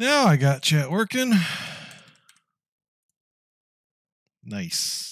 Now I got chat working. Nice.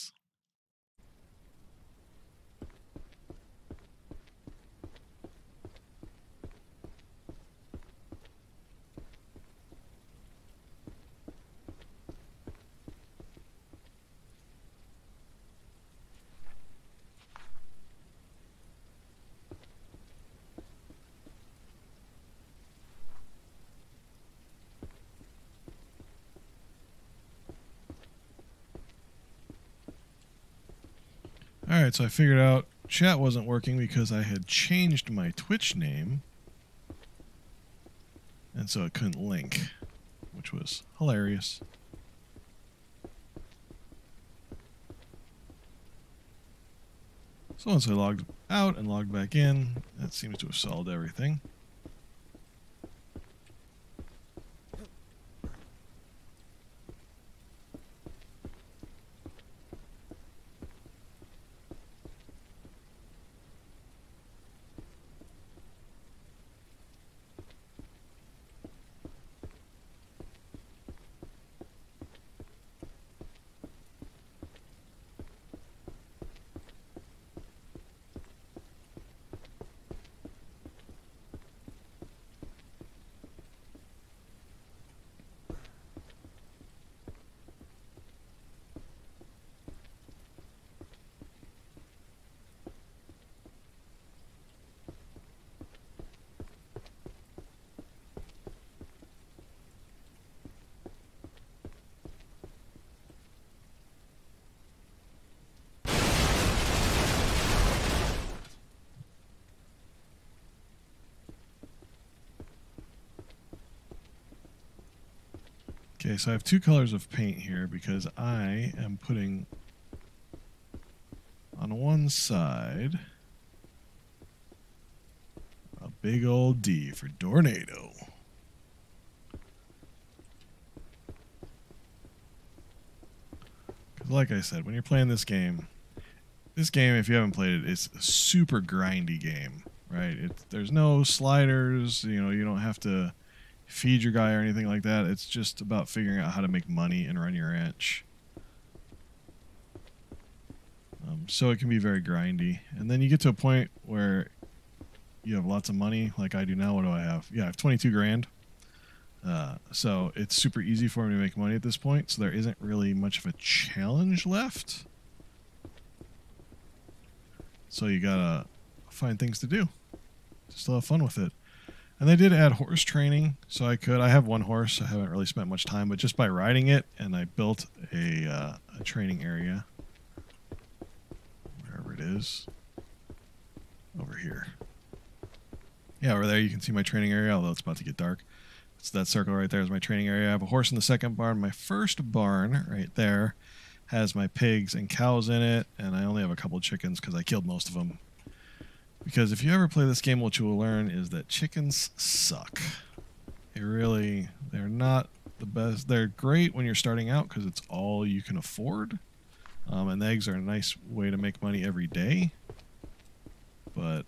Alright, so I figured out chat wasn't working because I had changed my Twitch name. And so it couldn't link, which was hilarious. So once I logged out and logged back in, that seems to have solved everything. Okay, so I have two colors of paint here because I am putting on one side a big old D for Tornado. Because like I said, when you're playing this game, if you haven't played it, it's a super grindy game, right? There's no sliders, you don't have to feed your guy or anything like that. It's just about figuring out how to make money and run your ranch. So it can be very grindy. And then you get to a point where you have lots of money, like I do now. What do I have? Yeah, I have 22 grand. So it's super easy for me to make money at this point, so there isn't really much of a challenge left. So you gotta find things to do to still have fun with it. And they did add horse training, so I have one horse. I haven't really spent much time, but just by riding it, and I built a training area. Wherever it is. Over here. Yeah, over there you can see my training area, although it's about to get dark. It's that circle right there is my training area. I have a horse in the second barn. My first barn right there has my pigs and cows in it, and I only have a couple of chickens because I killed most of them. Because if you ever play this game, what you will learn is that chickens suck. They're not the best. They're great when you're starting out because it's all you can afford. And eggs are a nice way to make money every day. But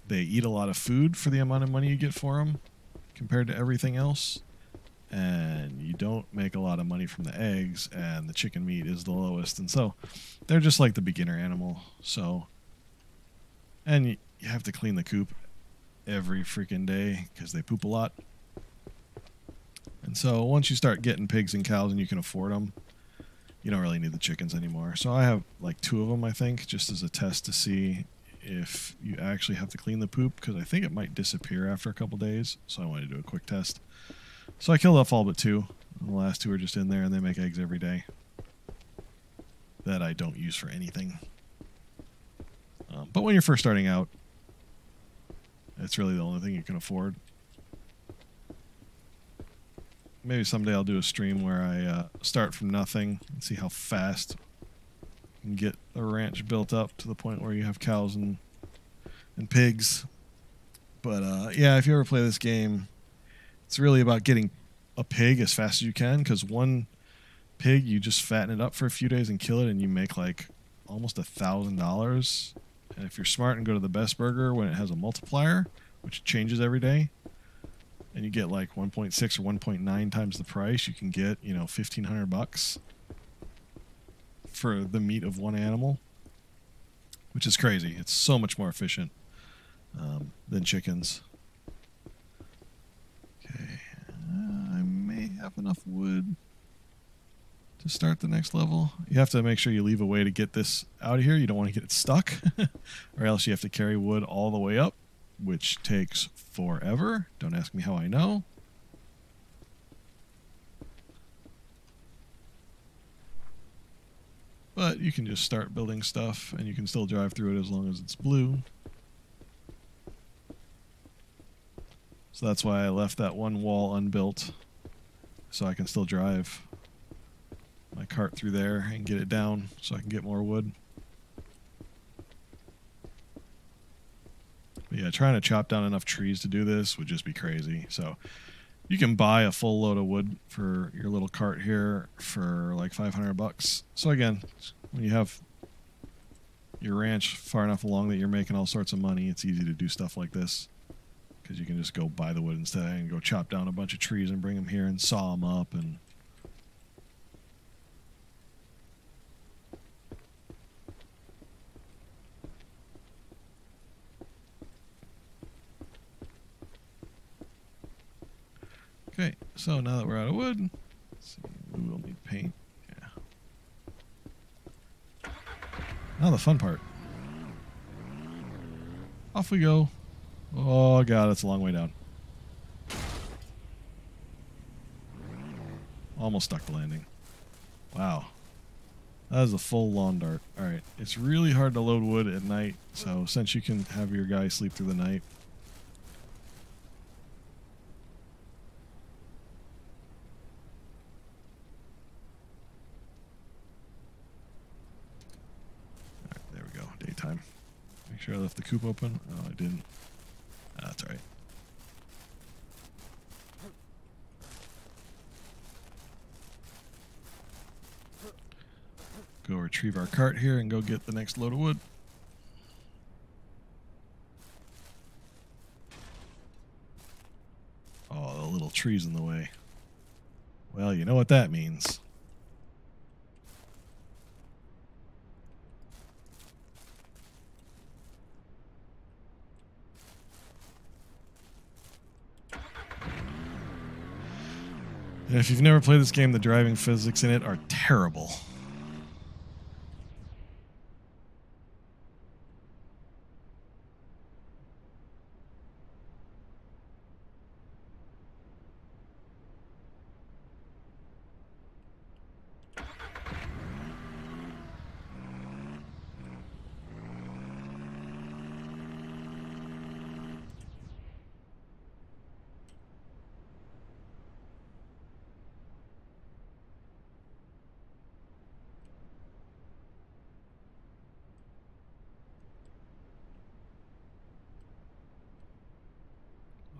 they eat a lot of food for the amount of money you get for them compared to everything else. And you don't make a lot of money from the eggs, and the chicken meat is the lowest. And so they're just like the beginner animal. And you have to clean the coop every freaking day because they poop a lot. And so once you start getting pigs and cows and you can afford them, you don't really need the chickens anymore. So I have like 2 of them, I think, just as a test to see if you actually have to clean the poop, because I think it might disappear after a couple days. So I wanted to do a quick test. So I killed off all but 2. And the last 2 are just in there, and they make eggs every day that I don't use for anything. But when you're first starting out, it's really the only thing you can afford. Maybe someday I'll do a stream where I start from nothing and see how fast you can get a ranch built up to the point where you have cows and pigs. But yeah, if you ever play this game, it's really about getting a pig as fast as you can, because one pig, you just fatten it up for a few days and kill it, and you make like almost $1,000. And if you're smart and go to the best burger when it has a multiplier, which changes every day, and you get like 1.6 or 1.9 times the price, you can get, you know, $1,500 for the meat of one animal, which is crazy. It's so much more efficient than chickens. Okay, I may have enough wood to start the next level. You have to make sure you leave a way to get this out of here. You don't want to get it stuck, or else you have to carry wood all the way up, which takes forever. Don't ask me how I know. But you can just start building stuff, and you can still drive through it as long as it's blue. So that's why I left that one wall unbuilt, so I can still drive my cart through there and get it down so I can get more wood. But yeah, trying to chop down enough trees to do this would just be crazy. So you can buy a full load of wood for your little cart here for like $500. So again, when you have your ranch far enough along that you're making all sorts of money, it's easy to do stuff like this, because you can just go buy the wood instead and go chop down a bunch of trees and bring them here and saw them up. And okay, so now that we're out of wood, let's see, we will need paint. Yeah. Now the fun part. Off we go. Oh god, it's a long way down. Almost stuck the landing. Wow. That is a full lawn dart. Alright, it's really hard to load wood at night, so since you can have your guy sleep through the night, daytime. Make sure I left the coop open. Oh, I didn't. That's alright. Go retrieve our cart here and go get the next load of wood. Oh, the little tree's in the way. Well, you know what that means. And if you've never played this game, the driving physics in it are terrible.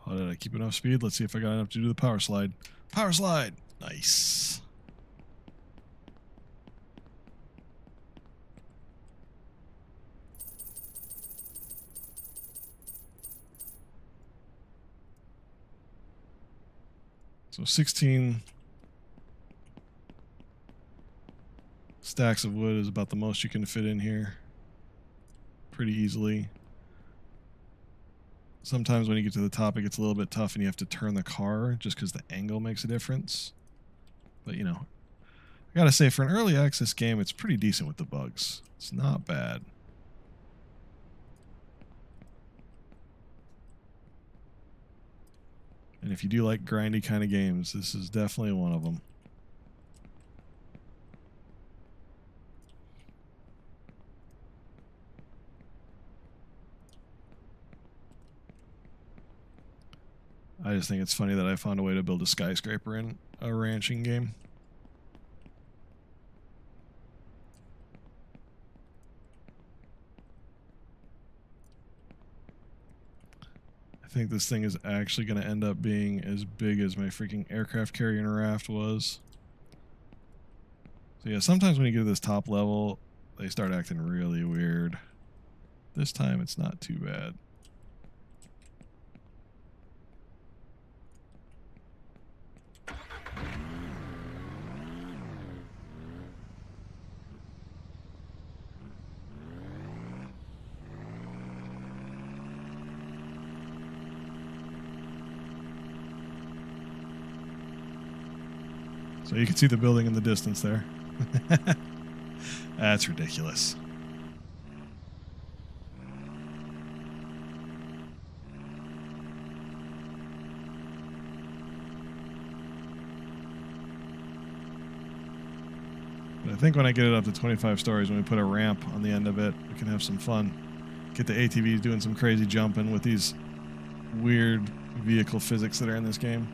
Oh, did I keep enough speed? Let's see if I got enough to do the power slide. Power slide! Nice. So 16 stacks of wood is about the most you can fit in here. Pretty easily. Sometimes when you get to the top, it gets a little bit tough and you have to turn the car just because the angle makes a difference. But, you know, I gotta say, for an early access game, it's pretty decent with the bugs. It's not bad. And if you do like grindy kind of games, this is definitely one of them. I just think it's funny that I found a way to build a skyscraper in a ranching game. I think this thing is actually going to end up being as big as my freaking aircraft carrier raft was. So yeah, sometimes when you get to this top level, they start acting really weird. This time it's not too bad. So you can see the building in the distance there. That's ridiculous. But I think when I get it up to 25 stories, when we put a ramp on the end of it, we can have some fun. Get the ATVs doing some crazy jumping with these weird vehicle physics that are in this game.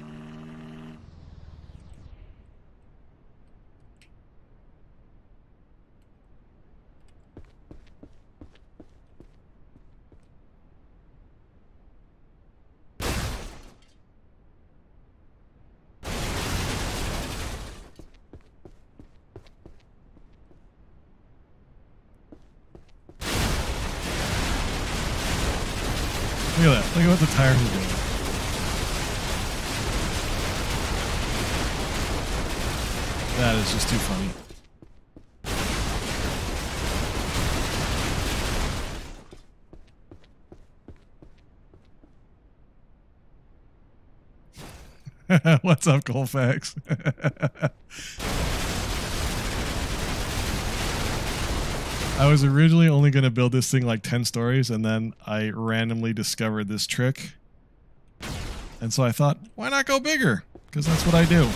Look at that. Look at what the tires are doing. That is just too funny. What's up, Colfax? I was originally only going to build this thing like 10 stories, and then I randomly discovered this trick. And so I thought, why not go bigger? Because that's what I do.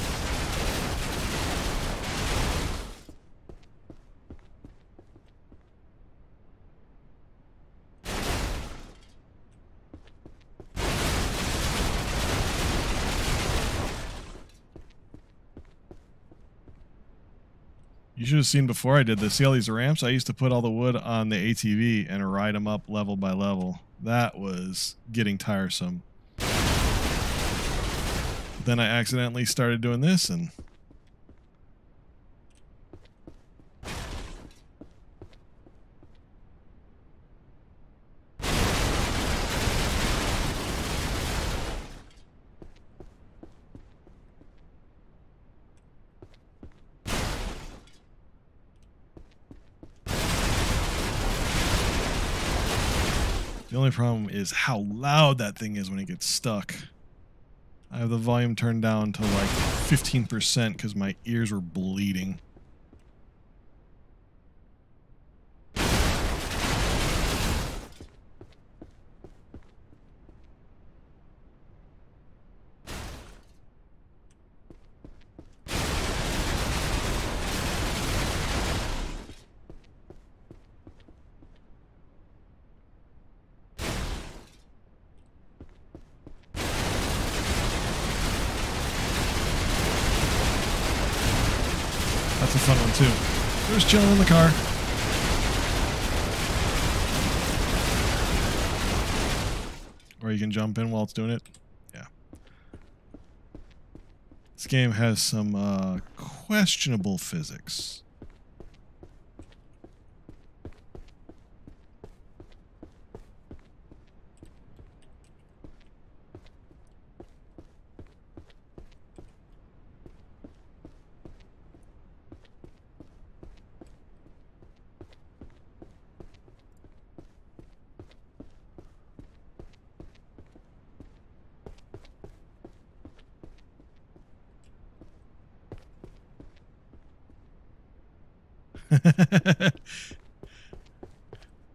You should have seen before I did this. See all these ramps? I used to put all the wood on the ATV and ride them up level by level. That was getting tiresome. Then I accidentally started doing this, and the only problem is how loud that thing is when it gets stuck. I have the volume turned down to like 15% because my ears were bleeding. That's a fun one too. Just chilling in the car. Or you can jump in while it's doing it. Yeah. This game has some questionable physics.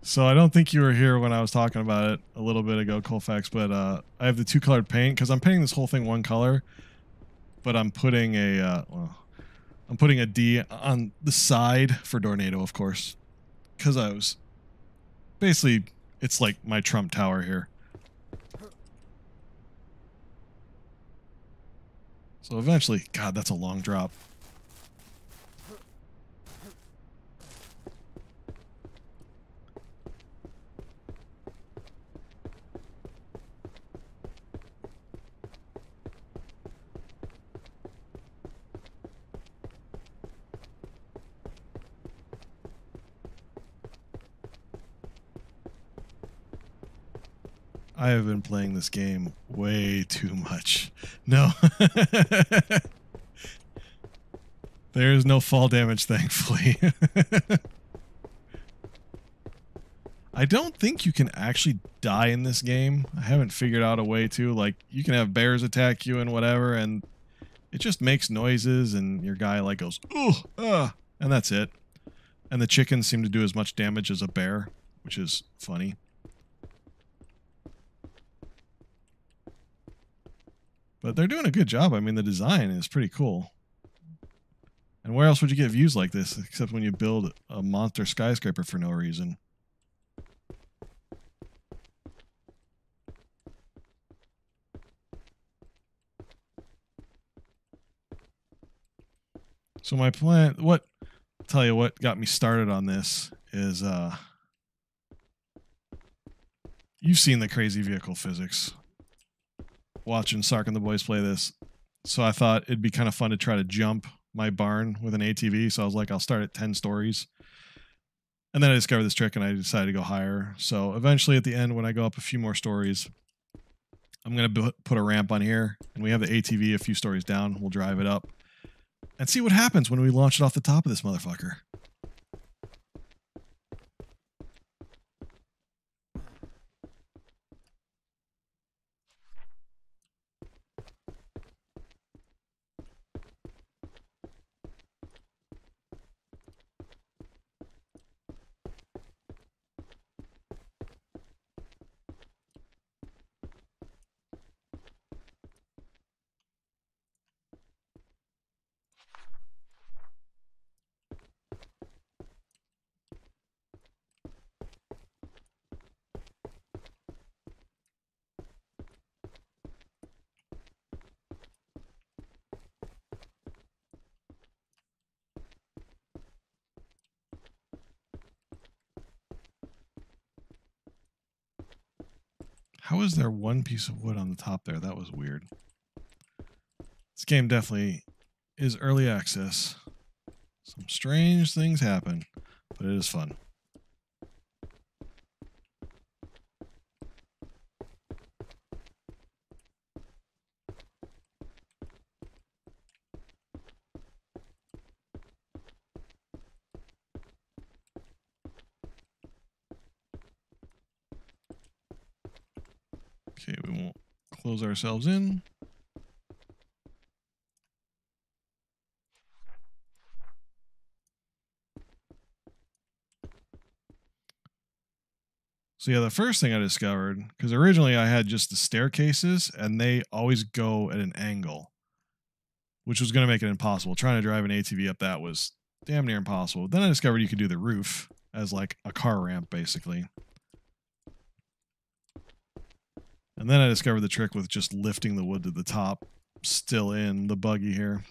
So I don't think you were here when I was talking about it a little bit ago, Colfax, but I have the two-colored paint because I'm painting this whole thing one color, but I'm putting a I'm putting a D on the side for Tornado, of course, because I was basically, it's like my Trump Tower here. So eventually, God, that's a long drop. I have been playing this game way too much. No. There is no fall damage, thankfully. I don't think you can actually die in this game. I haven't figured out a way to. Like, you can have bears attack you and whatever, and It just makes noises, and your guy like goes, "Ugh, and that's it. And the chickens seem to do as much damage as a bear, which is funny. But they're doing a good job. I mean, the design is pretty cool. And where else would you get views like this, except when you build a monster skyscraper for no reason? So my plan, I'll tell you what got me started on this is, you've seen the crazy vehicle physics. Watching Sark and the boys play this. So I thought it'd be kind of fun to try to jump my barn with an ATV. So I was like, I'll start at 10 stories. And then I discovered this trick and I decided to go higher. So eventually at the end, when I go up a few more stories, I'm going to put a ramp on here. And we have the ATV a few stories down. We'll drive it up and see what happens when we launch it off the top of this motherfucker. How is there one piece of wood on the top there? That was weird. This game definitely is early access. Some strange things happen, but it is fun. Okay, we won't close ourselves in. So yeah, the first thing I discovered, because originally I had just the staircases and they always go at an angle, which was going to make it impossible. Trying to drive an ATV up that was damn near impossible. Then I discovered you could do the roof as like a car ramp, basically. And then I discovered the trick with just lifting the wood to the top, still in the buggy here.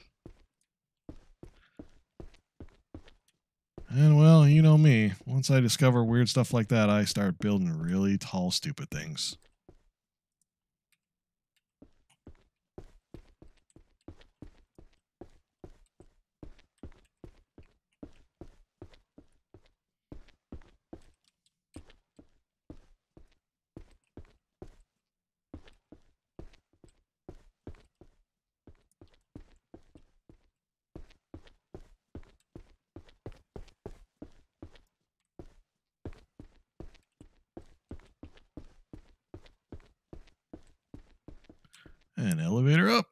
And well, you know me. Once I discover weird stuff like that, I start building really tall, stupid things. And elevator up.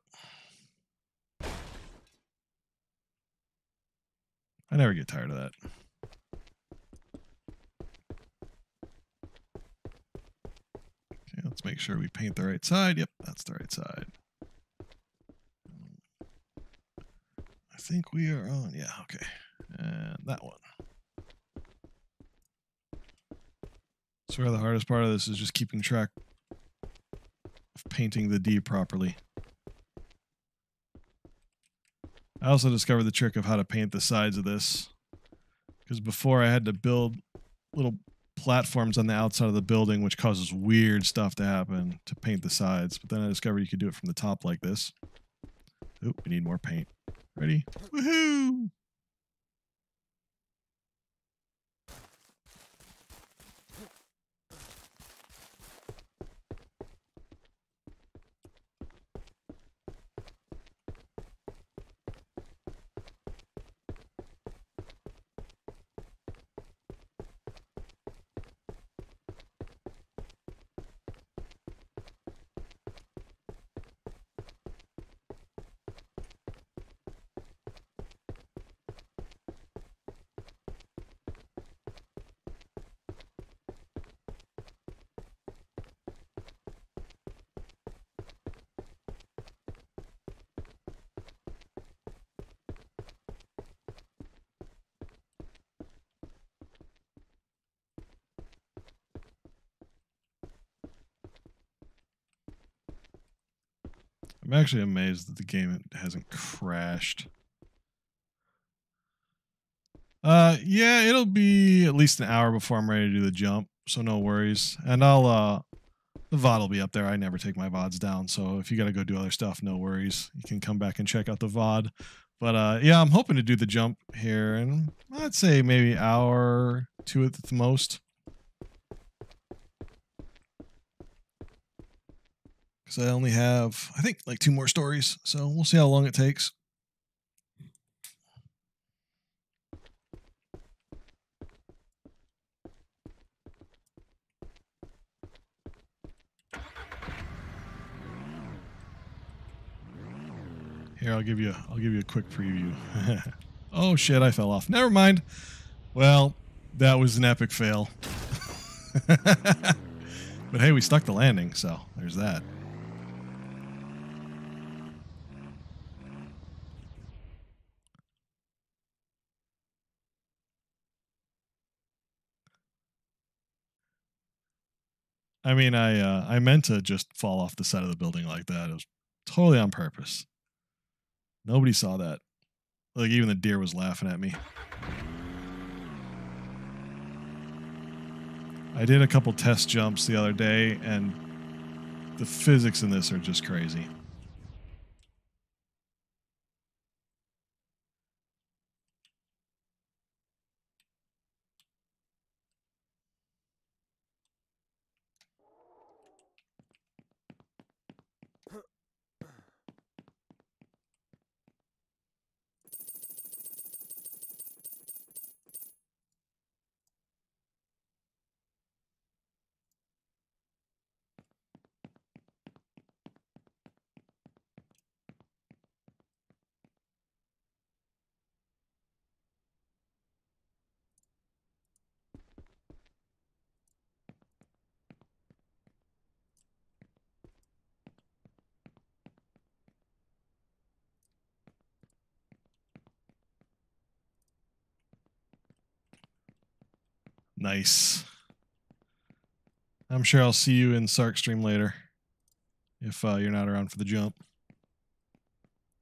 I never get tired of that. Okay, let's make sure we paint the right side. Yep, that's the right side. I think we are on. Yeah, okay. And that one. I swear the hardest part of this is just keeping track of painting the D properly. I also discovered the trick of how to paint the sides of this, because before I had to build little platforms on the outside of the building, which causes weird stuff to happen to paint the sides. But then I discovered you could do it from the top like this. Oop, we need more paint. Ready? Woohoo! I'm actually amazed that the game hasn't crashed. Yeah, it'll be at least an hour before I'm ready to do the jump, so no worries. And the VOD will be up there. I never take my VODs down, so if you got to go do other stuff, no worries. You can come back and check out the VOD. But yeah, I'm hoping to do the jump here, and I'd say maybe hour, 2 at the most. Because I only have, I think, like 2 more stories, so we'll see how long it takes. Here, I'll give you a quick preview. Oh shit, I fell off. Never mind. Well, that was an epic fail. But hey, we stuck the landing, so there's that. I mean, I meant to just fall off the side of the building like that. It was totally on purpose. Nobody saw that. Like, even the deer was laughing at me. I did a couple test jumps the other day, and the physics in this are just crazy. Nice. I'm sure I'll see you in Sark stream later if you're not around for the jump.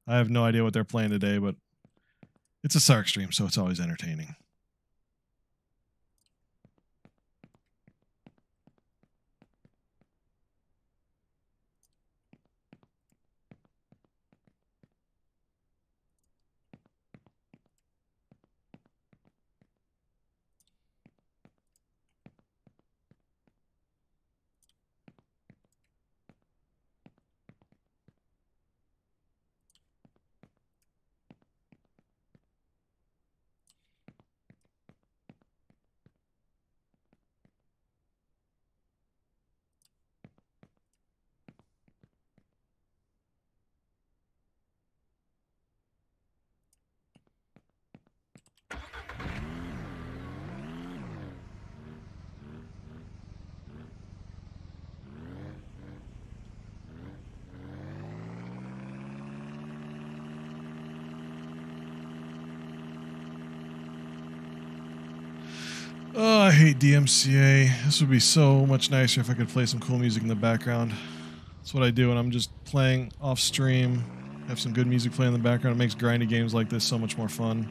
I have no idea what they're playing today, but it's a Sark stream, so it's always entertaining. Oh, I hate DMCA. This would be so much nicer if I could play some cool music in the background. That's what I do when I'm just playing off stream. Have some good music playing in the background. It makes grindy games like this so much more fun.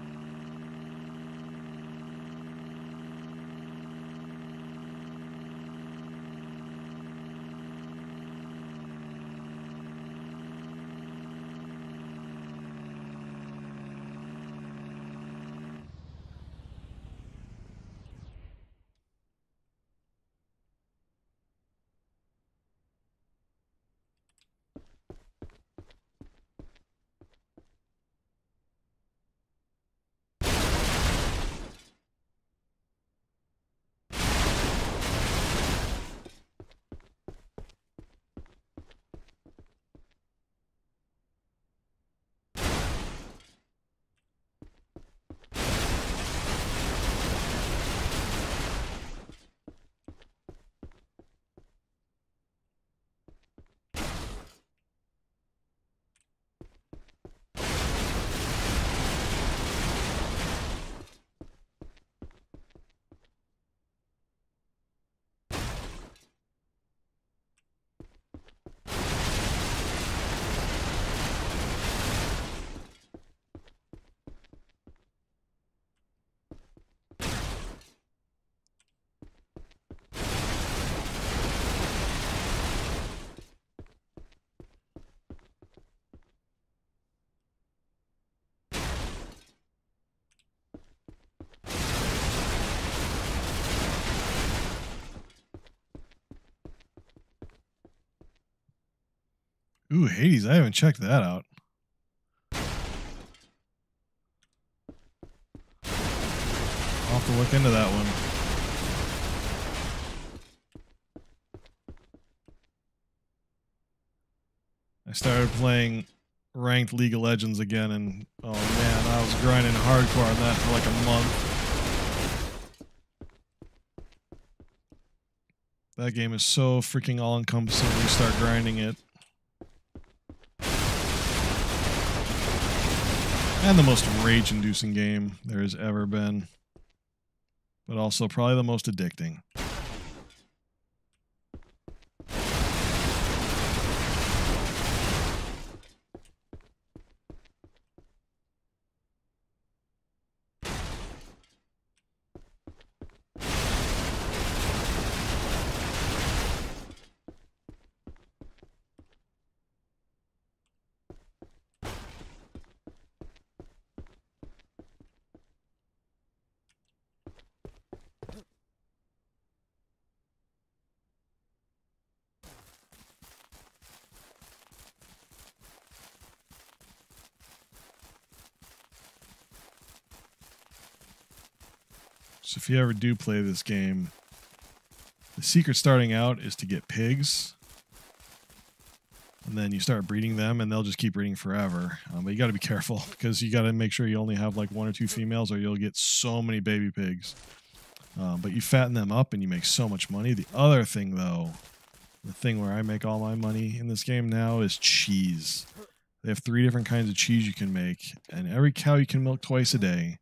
Ooh, Hades. I haven't checked that out. I'll have to look into that one. I started playing ranked League of Legends again, and oh man, I was grinding hardcore on that for like a month. That game is so freaking all-encompassing when you start grinding it. And the most rage-inducing game there has ever been. But also probably the most addicting. So if you ever do play this game, the secret starting out is to get pigs. And then you start breeding them, and they'll just keep breeding forever. But you got to be careful, because you got to make sure you only have like 1 or 2 females, or you'll get so many baby pigs. But you fatten them up, and you make so much money. The other thing, though, the thing where I make all my money in this game now is cheese. They have 3 different kinds of cheese you can make, and every cow you can milk twice a day.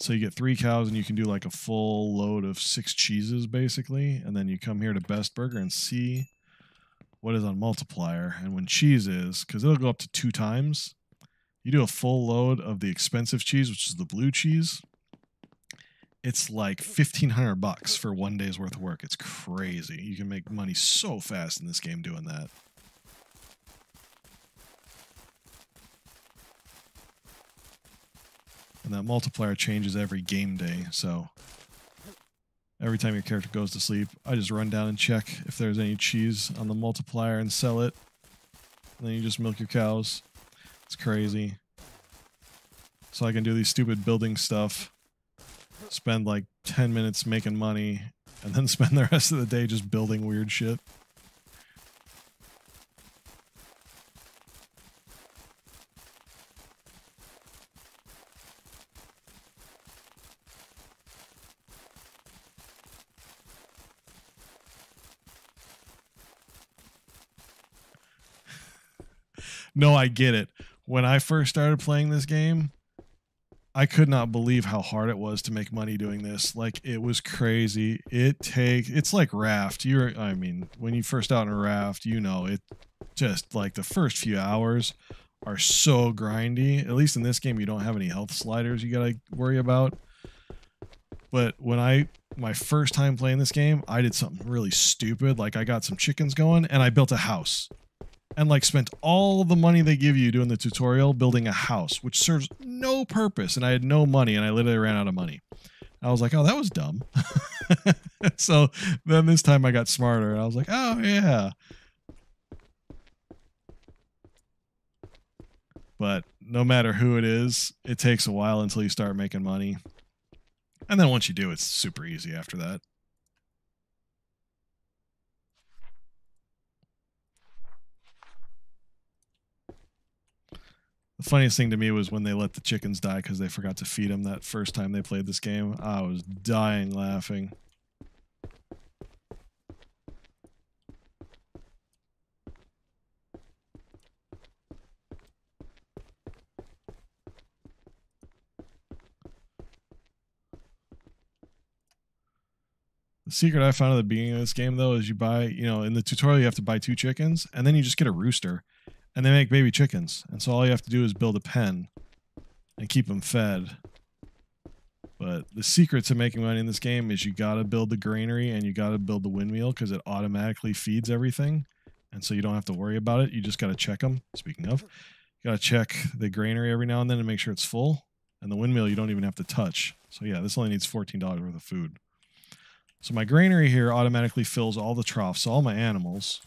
So you get 3 cows, and you can do like a full load of 6 cheeses, basically. And then you come here to Best Burger and see what is on multiplier. And when cheese is, because it'll go up to 2 times, you do a full load of the expensive cheese, which is the blue cheese. It's like $1,500 for 1 day's worth of work. It's crazy. You can make money so fast in this game doing that. And that multiplier changes every game day, so every time your character goes to sleep, I just run down and check if there's any cheese on the multiplier and sell it. And then you just milk your cows. It's crazy. So I can do these stupid building stuff, spend like 10 minutes making money, and then spend the rest of the day just building weird shit. No, I get it. When I first started playing this game, I could not believe how hard it was to make money doing this. Like, it was crazy. It's like Raft. I mean, when you first out in a Raft, you know, it just like the first few hours are so grindy. At least in this game, you don't have any health sliders you gotta worry about. But when my first time playing this game, I did something really stupid. Like, I got some chickens going and I built a house. And like spent all the money they give you doing the tutorial building a house, which serves no purpose. And I had no money, and I literally ran out of money. I was like, oh, that was dumb. So then this time I got smarter, and I was like, oh, yeah. But no matter who it is, it takes a while until you start making money. And then once you do, it's super easy after that. The funniest thing to me was when they let the chickens die because they forgot to feed them that first time they played this game. I was dying laughing. The secret I found at the beginning of this game, though, is you buy, in the tutorial you have to buy 2 chickens, and then you just get a rooster. And they make baby chickens. And so all you have to do is build a pen and keep them fed. But the secret to making money in this game is you got to build the granary and you got to build the windmill because it automatically feeds everything. And so you don't have to worry about it. You just got to check them. Speaking of, you got to check the granary every now and then to make sure it's full. And the windmill you don't even have to touch. So yeah, this only needs $14 worth of food. So my granary here automatically fills all the troughs, so all my animals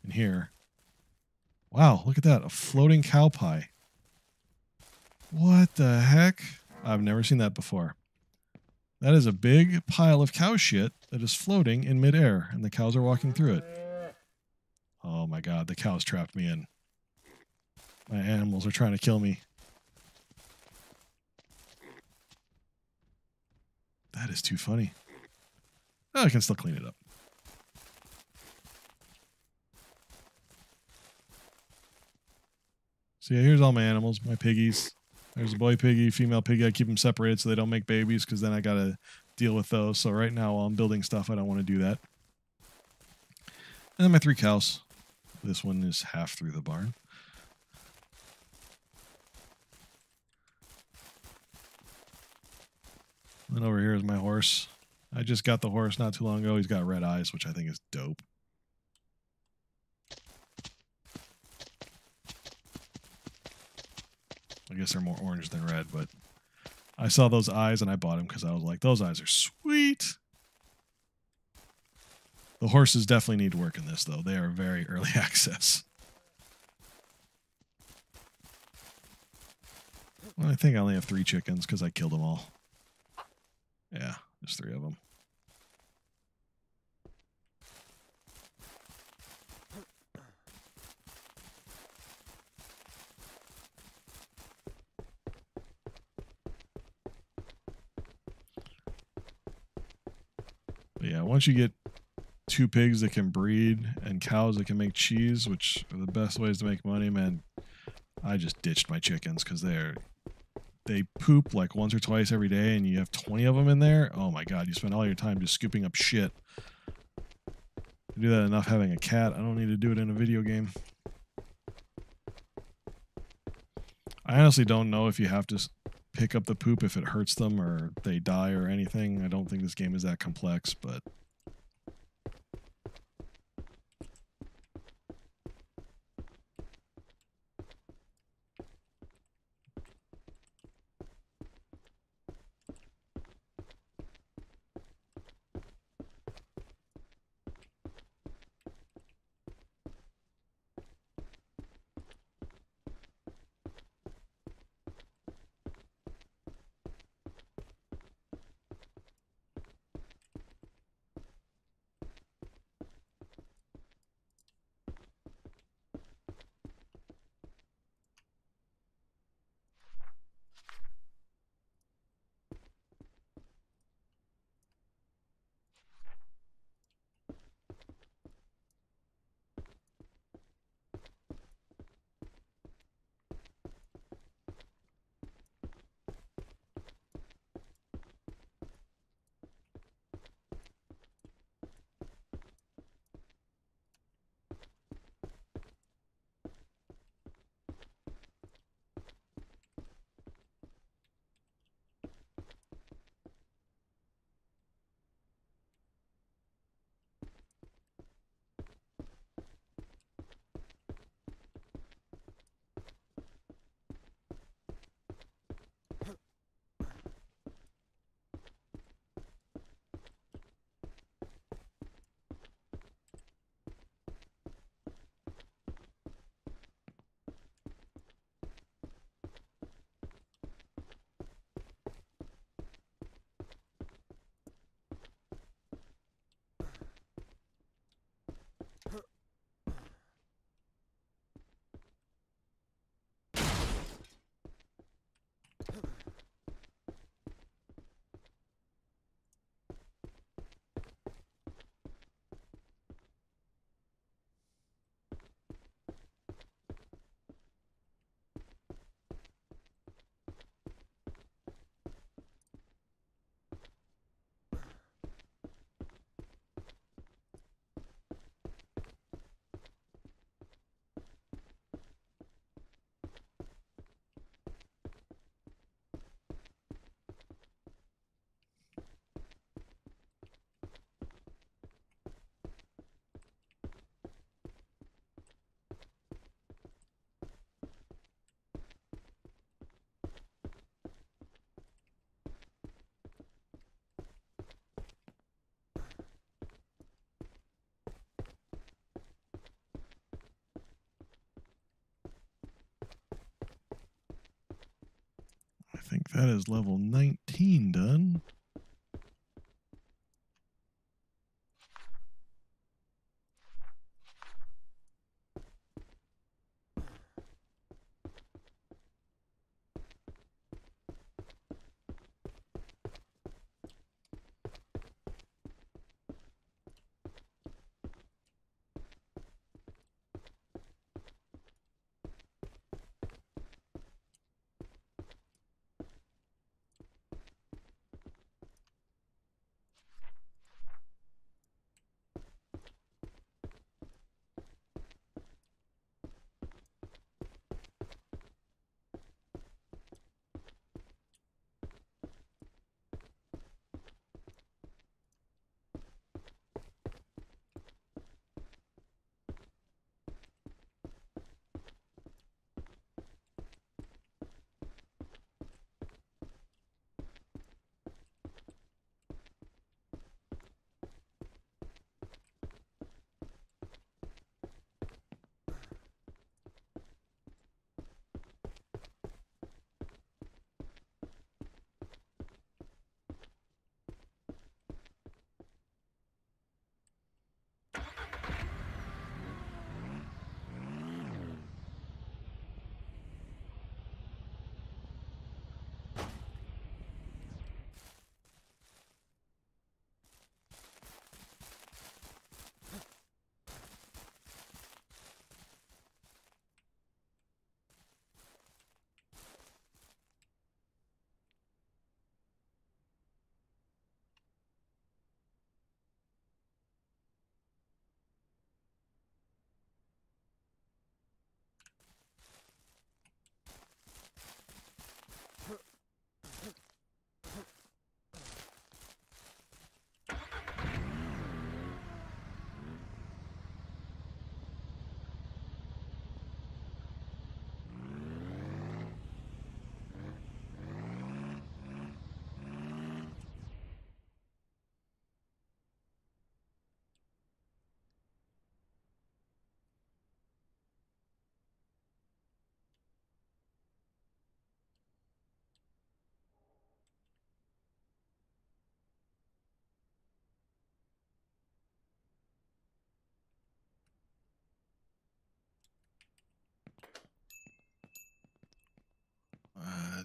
in here. Wow, look at that. A floating cow pie. What the heck? I've never seen that before. That is a big pile of cow shit that is floating in midair, and the cows are walking through it. Oh my god, the cows trapped me in. My animals are trying to kill me. That is too funny. Oh, I can still clean it up. So yeah, here's all my animals, my piggies. There's a boy piggy, female piggy. I keep them separated so they don't make babies because then I got to deal with those. So right now while I'm building stuff, I don't want to do that. And then my 3 cows. This one is half through the barn. And then over here is my horse. I just got the horse not too long ago. He's got red eyes, which I think is dope. I guess they're more orange than red, but I saw those eyes and I bought him because I was like, those eyes are sweet. The horses definitely need work in this, though. They are very early access. Well, I think I only have 3 chickens because I killed them all. Yeah, there's 3 of them. But yeah, once you get 2 pigs that can breed and cows that can make cheese, which are the best ways to make money, man, I just ditched my chickens because they poop like once or twice every day, and you have 20 of them in there. Oh my god, you spend all your time just scooping up shit. I do that enough having a cat. I don't need to do it in a video game. I honestly don't know if you have to pick up the poop if it hurts them or they die or anything. I don't think this game is that complex, but that is level 19 done.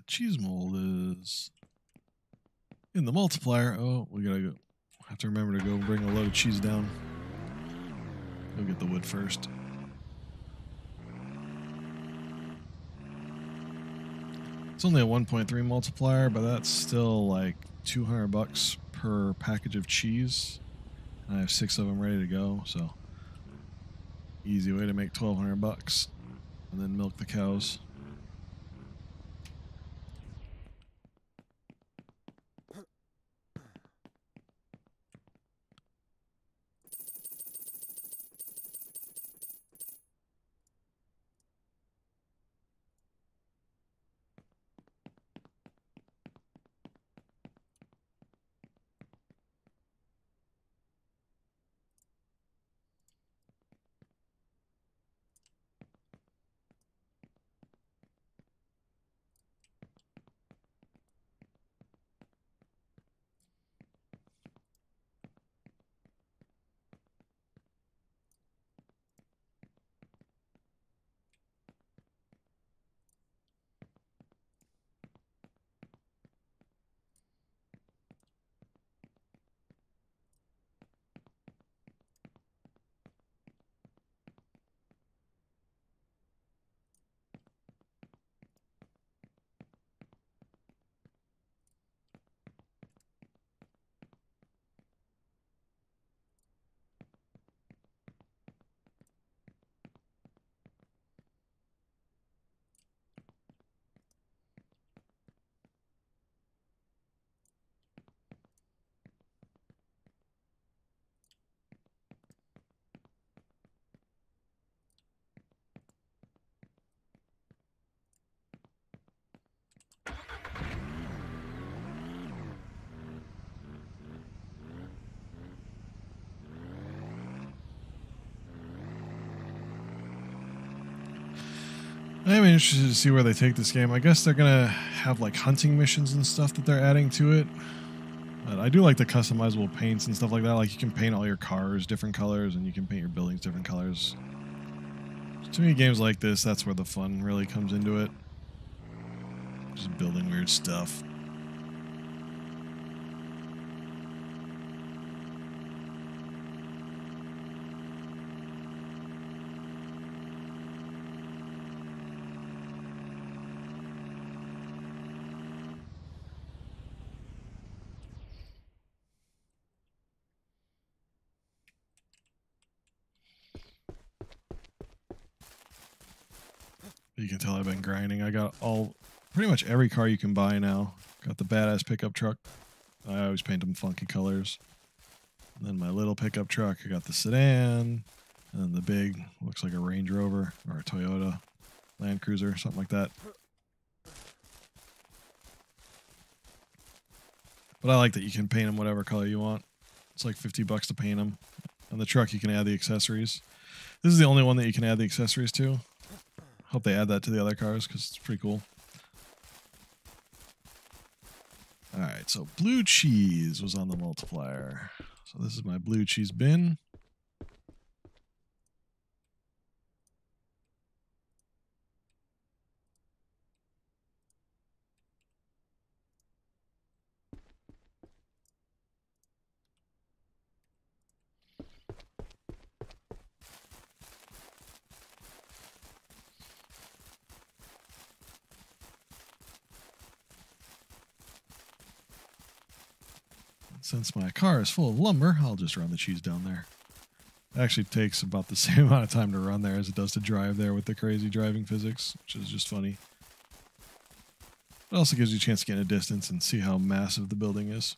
Cheese mold is in the multiplier. Oh, we gotta go. Have to remember to go bring a load of cheese down. Go get the wood first. It's only a 1.3 multiplier, but that's still like $200 per package of cheese. And I have 6 of them ready to go, so easy way to make $1,200 and then milk the cows. I'm interested to see where they take this game. I guess they're gonna have like hunting missions and stuff that they're adding to it. But I do like the customizable paints and stuff like that. Like you can paint all your cars different colors and you can paint your buildings different colors. To me, games like this, that's where the fun really comes into it. Just building weird stuff. You can tell I've been grinding. I got pretty much every car you can buy now. Got the badass pickup truck. I always paint them funky colors. And then my little pickup truck, I got the sedan. And then the big, looks like a Range Rover or a Toyota Land Cruiser, something like that. But I like that you can paint them whatever color you want. It's like $50 to paint them. On the truck, you can add the accessories. This is the only one that you can add the accessories to. Hope they add that to the other cars because it's pretty cool. Alright, so blue cheese was on the multiplier. So this is my blue cheese bin. Since my car is full of lumber, I'll just run the cheese down there. It actually takes about the same amount of time to run there as it does to drive there with the crazy driving physics, which is just funny. It also gives you a chance to get in a distance and see how massive the building is.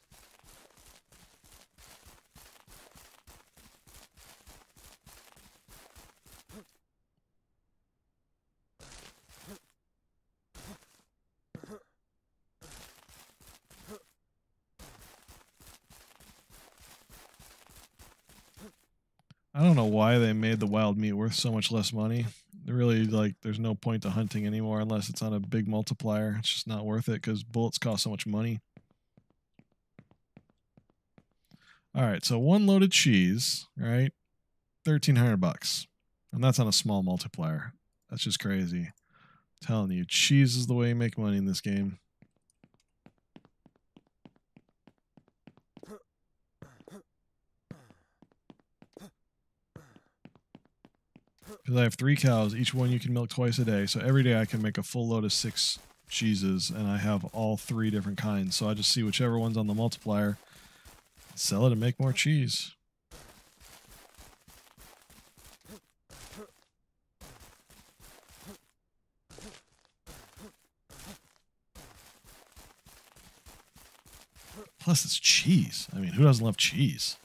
I don't know why they made the wild meat worth so much less money. Really, like, there's no point to hunting anymore unless it's on a big multiplier. It's just not worth it because bullets cost so much money. All right, so one loaded cheese, right? $1,300, and that's on a small multiplier. That's just crazy. I'm telling you, cheese is the way you make money in this game. Because I have 3 cows, each one you can milk twice a day. So every day I can make a full load of 6 cheeses, and I have all 3 different kinds. So I just see whichever one's on the multiplier, sell it and make more cheese. Plus it's cheese. I mean, who doesn't love cheese?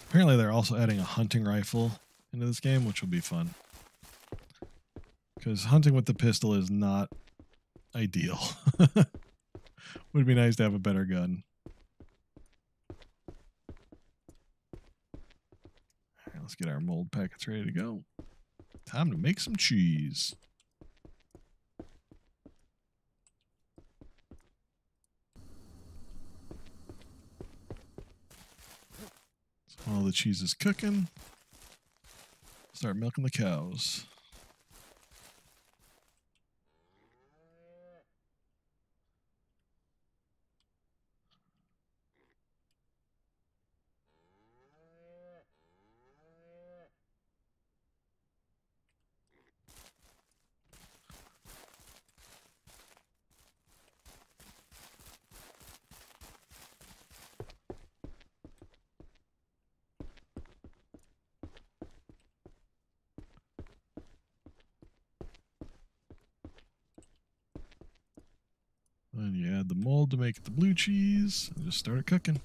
Apparently they're also adding a hunting rifle into this game, which will be fun. Because hunting with the pistol is not ideal. Would be nice to have a better gun. Alright, let's get our mold packets ready to go. Time to make some cheese. So while the cheese is cooking, start milking the cows. Then you add the mold to make it the blue cheese and just start it cooking.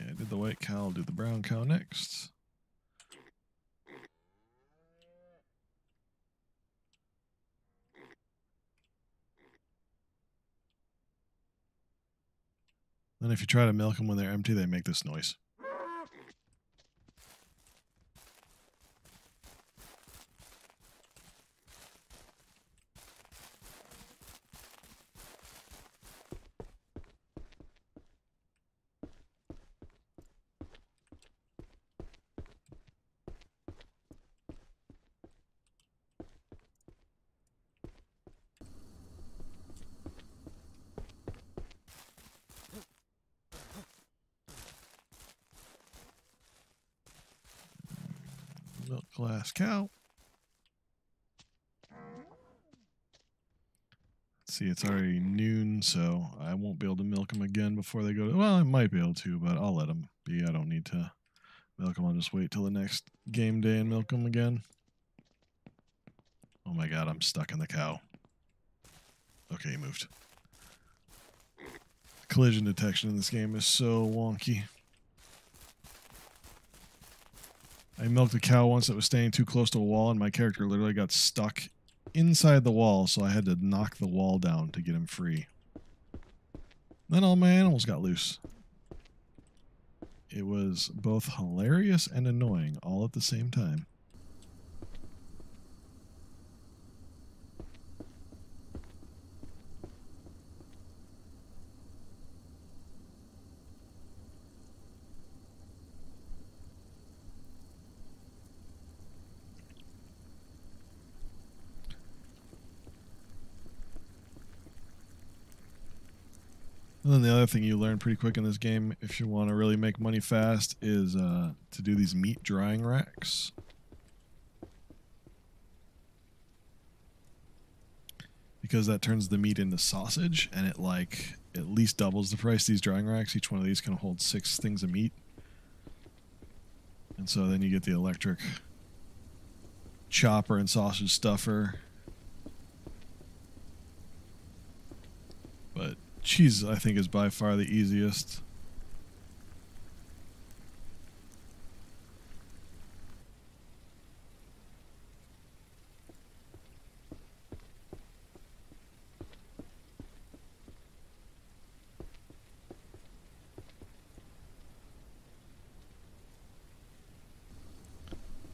I did the white cow, I'll do the brown cow next. Then if you try to milk them when they're empty, they make this noise. Milk glass cow. Let's see, it's already noon, so I won't be able to milk them again before they go to... Well, I might be able to, but I'll let them be. I don't need to milk them. I'll just wait till the next game day and milk them again. Oh my god, I'm stuck in the cow. Okay, he moved. Collision detection in this game is so wonky. I milked a cow once that was staying too close to a wall, and my character literally got stuck inside the wall, so I had to knock the wall down to get him free. Then all my animals got loose. It was both hilarious and annoying all at the same time. And then the other thing you learn pretty quick in this game, if you want to really make money fast, is to do these meat drying racks. Because that turns the meat into sausage, and it like at least doubles the price of these drying racks. Each one of these can hold 6 things of meat. And so then you get the electric chopper and sausage stuffer. But cheese, I think, is by far the easiest.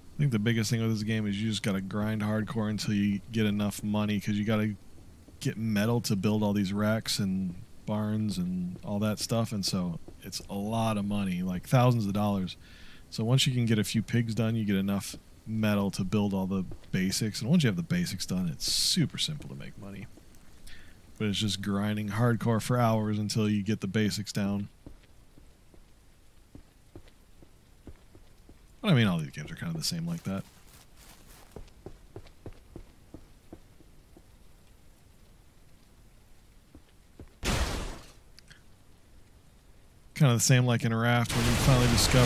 I think the biggest thing with this game is you just got to grind hardcore until you get enough money, because you got to get metal to build all these racks and barns and all that stuff, and so it's a lot of money, like thousands of dollars. So once you can get a few pigs done, you get enough metal to build all the basics, and once you have the basics done, it's super simple to make money. But it's just grinding hardcore for hours until you get the basics down. But I mean, all these games are kind of the same like that. Kind of the same like in a raft, when you finally discover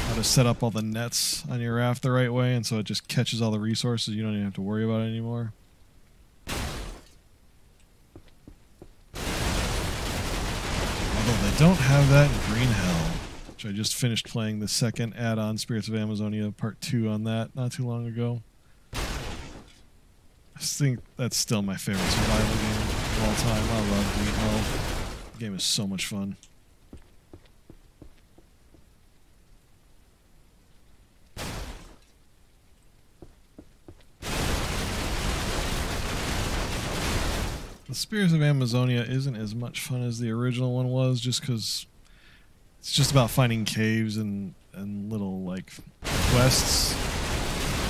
how to set up all the nets on your raft the right way, and so it just catches all the resources. You don't even have to worry about it anymore. Although they don't have that in Green Hell, which I just finished playing the second add-on, Spirits of Amazonia Part 2 on that not too long ago. I think that's still my favorite survival game of all time. I love Green Hell. The game is so much fun. The Spirits of Amazonia isn't as much fun as the original one was, just because it's just about finding caves and little like quests.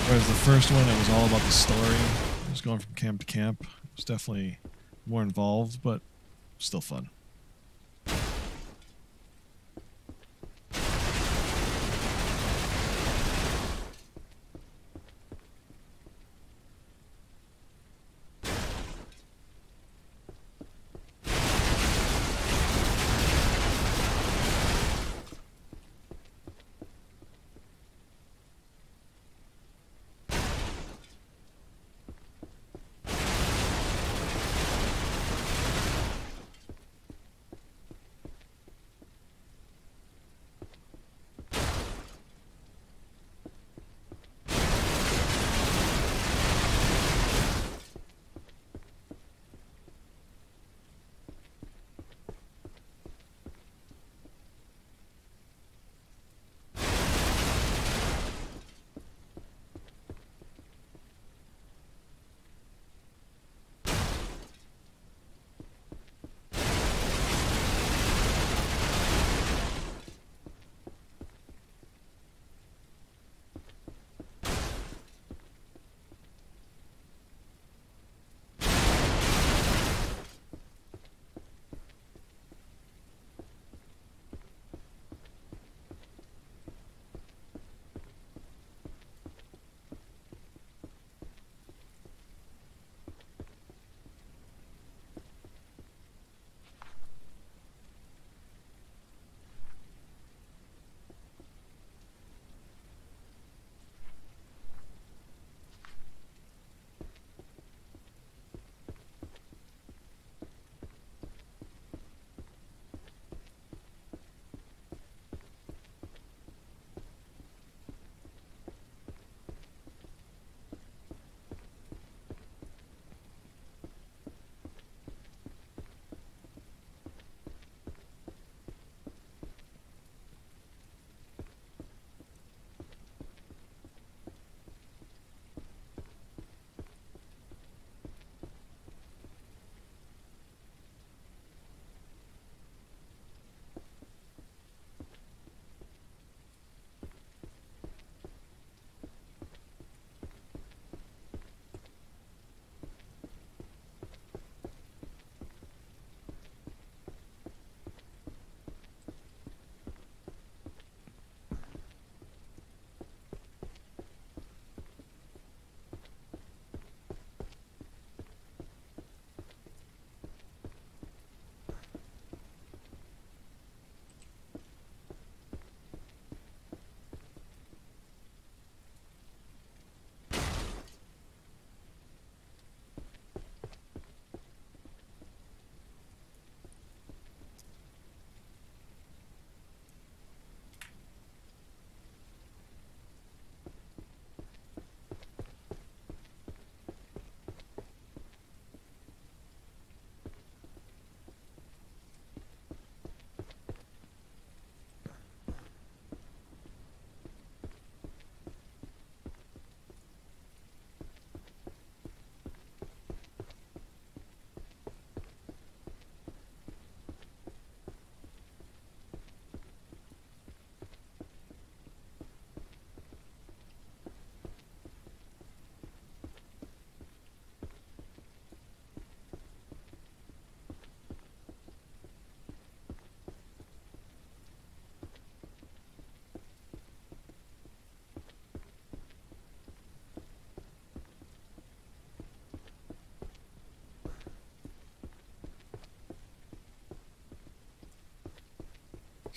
Whereas the first one, it was all about the story. Just going from camp to camp. It was definitely more involved, but still fun.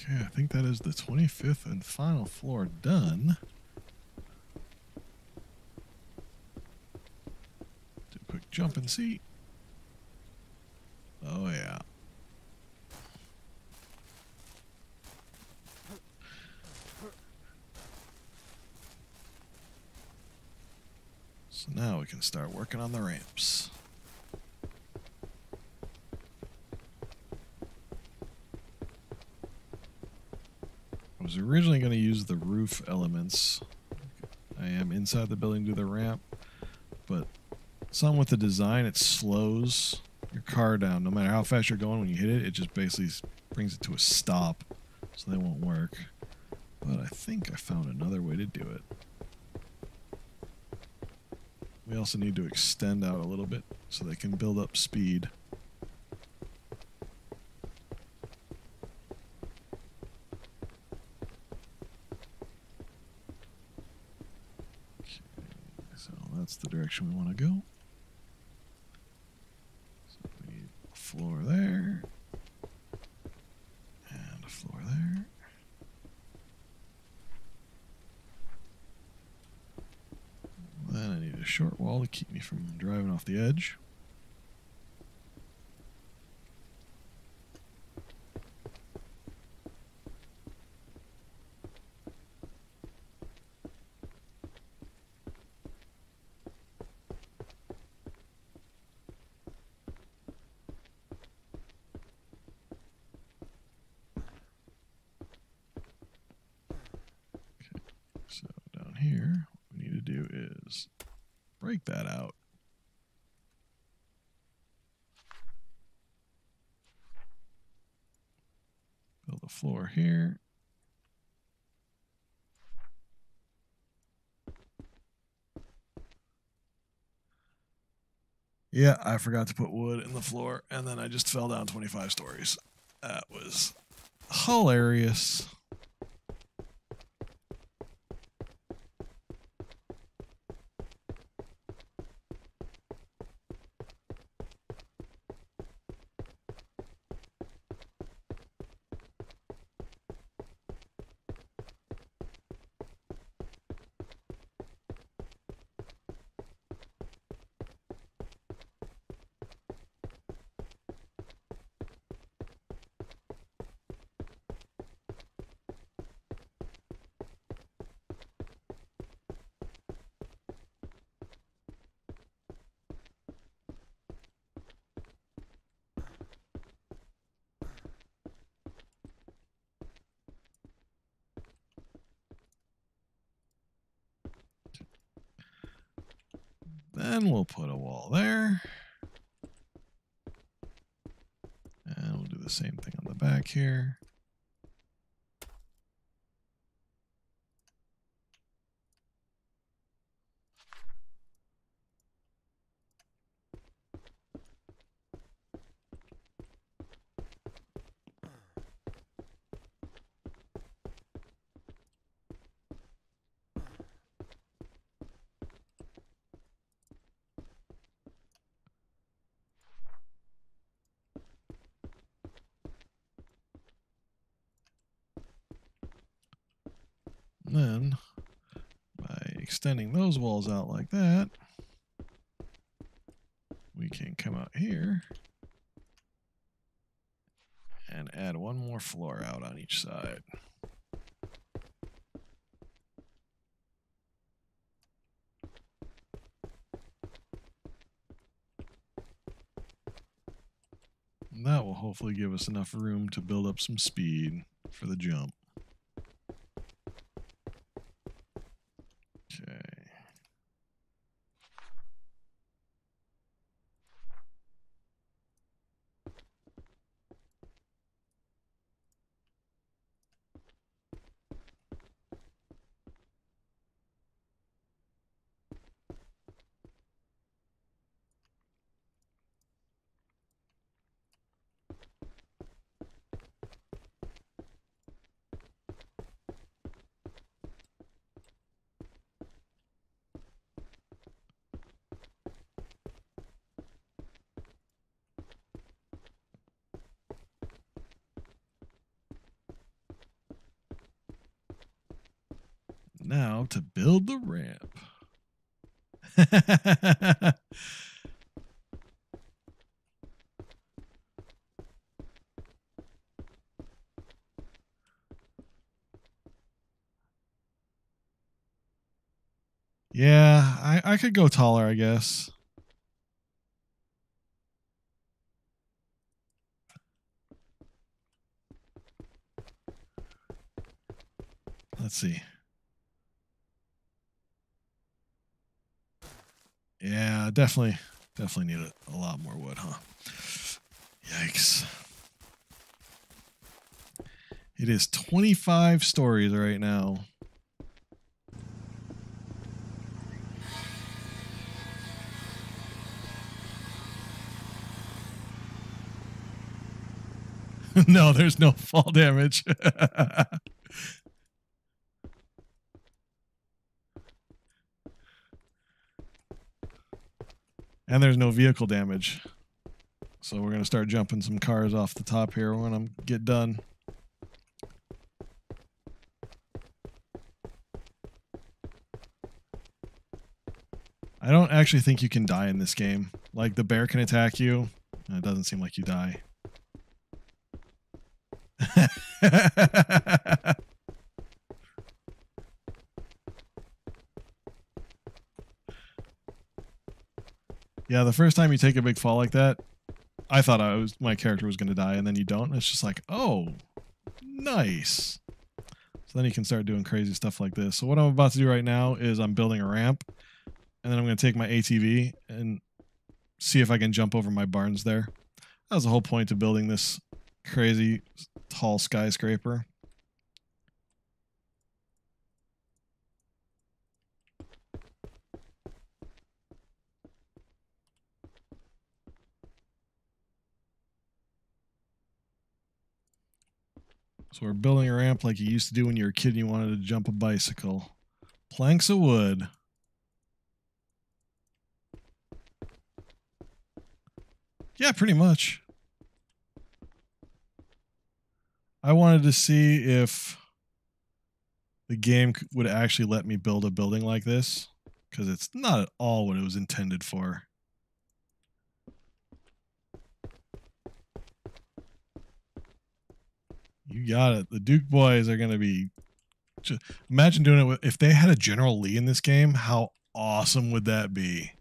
Okay, I think that is the 25th and final floor done. Do a quick jump and see. Oh, yeah. So now we can start working on the ramps. I was originally going to use the roof elements. I am inside the building to do the ramp, but some with the design, it slows your car down. No matter how fast you're going, when you hit it, it just basically brings it to a stop, so they won't work. But I think I found another way to do it. We also need to extend out a little bit so they can build up speed. Okay, so that's the direction we want to go. So we need a floor there. And a floor there. Then I need a short wall to keep me from driving off the edge. So down here, what we need to do is break that out. Build a floor here. Yeah, I forgot to put wood in the floor, and then I just fell down 25 stories. That was hilarious. Then we'll put a wall there. And we'll do the same thing on the back here. And then, by extending those walls out like that, we can come out here and add one more floor out on each side. And that will hopefully give us enough room to build up some speed for the jump. Okay. Now to build the ramp. Yeah, I could go taller, I guess. Let's see. Yeah, definitely need a lot more wood, huh? Yikes. It is 25 stories right now. No, there's no fall damage. And there's no vehicle damage. So we're going to start jumping some cars off the top here when I get done. I don't actually think you can die in this game. Like, the bear can attack you, and it doesn't seem like you die. Yeah, the first time you take a big fall like that, I thought my character was going to die, and then you don't. And it's just like, oh, nice. So then you can start doing crazy stuff like this. So what I'm about to do right now is I'm building a ramp, and then I'm going to take my ATV and see if I can jump over my barns there. That was the whole point of building this crazy tall skyscraper. So we're building a ramp like you used to do when you were a kid and you wanted to jump a bicycle. Planks of wood. Yeah, pretty much. I wanted to see if the game would actually let me build a building like this, because it's not at all what it was intended for. You got it. The Duke boys are going to be... Imagine doing it if they had a General Lee in this game. How awesome would that be?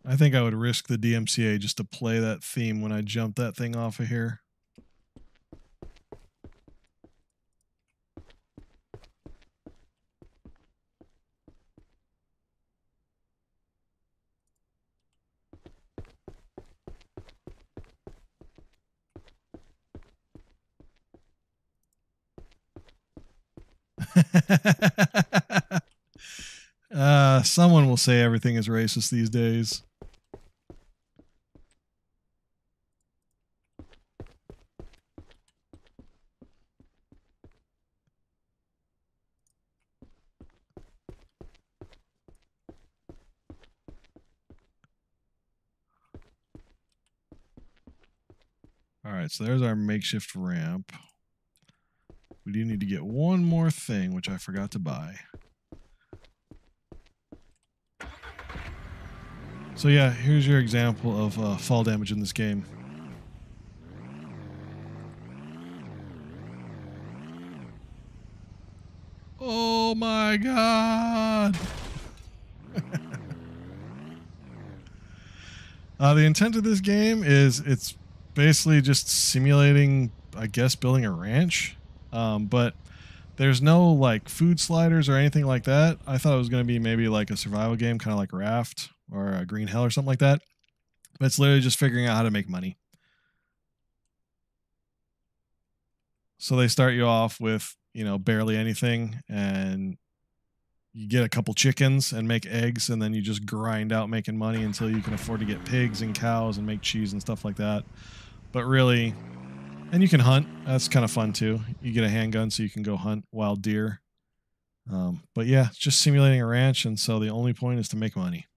I think I would risk the DMCA just to play that theme when I jump that thing off of here. Someone will say everything is racist these days. All right, so there's our makeshift ramp. We do need to get one more thing, which I forgot to buy. So yeah, here's your example of fall damage in this game. Oh my god! The intent of this game is it's basically just simulating, I guess, building a ranch. But there's no like food sliders or anything like that. I thought it was going to be maybe like a survival game, kind of like Raft or a Green Hell or something like that. But it's literally just figuring out how to make money. So they start you off with, barely anything, and you get a couple chickens and make eggs, and then you just grind out making money until you can afford to get pigs and cows and make cheese and stuff like that. But really, and you can hunt. That's kind of fun too. You get a handgun so you can go hunt wild deer. But yeah, it's just simulating a ranch, and so the only point is to make money.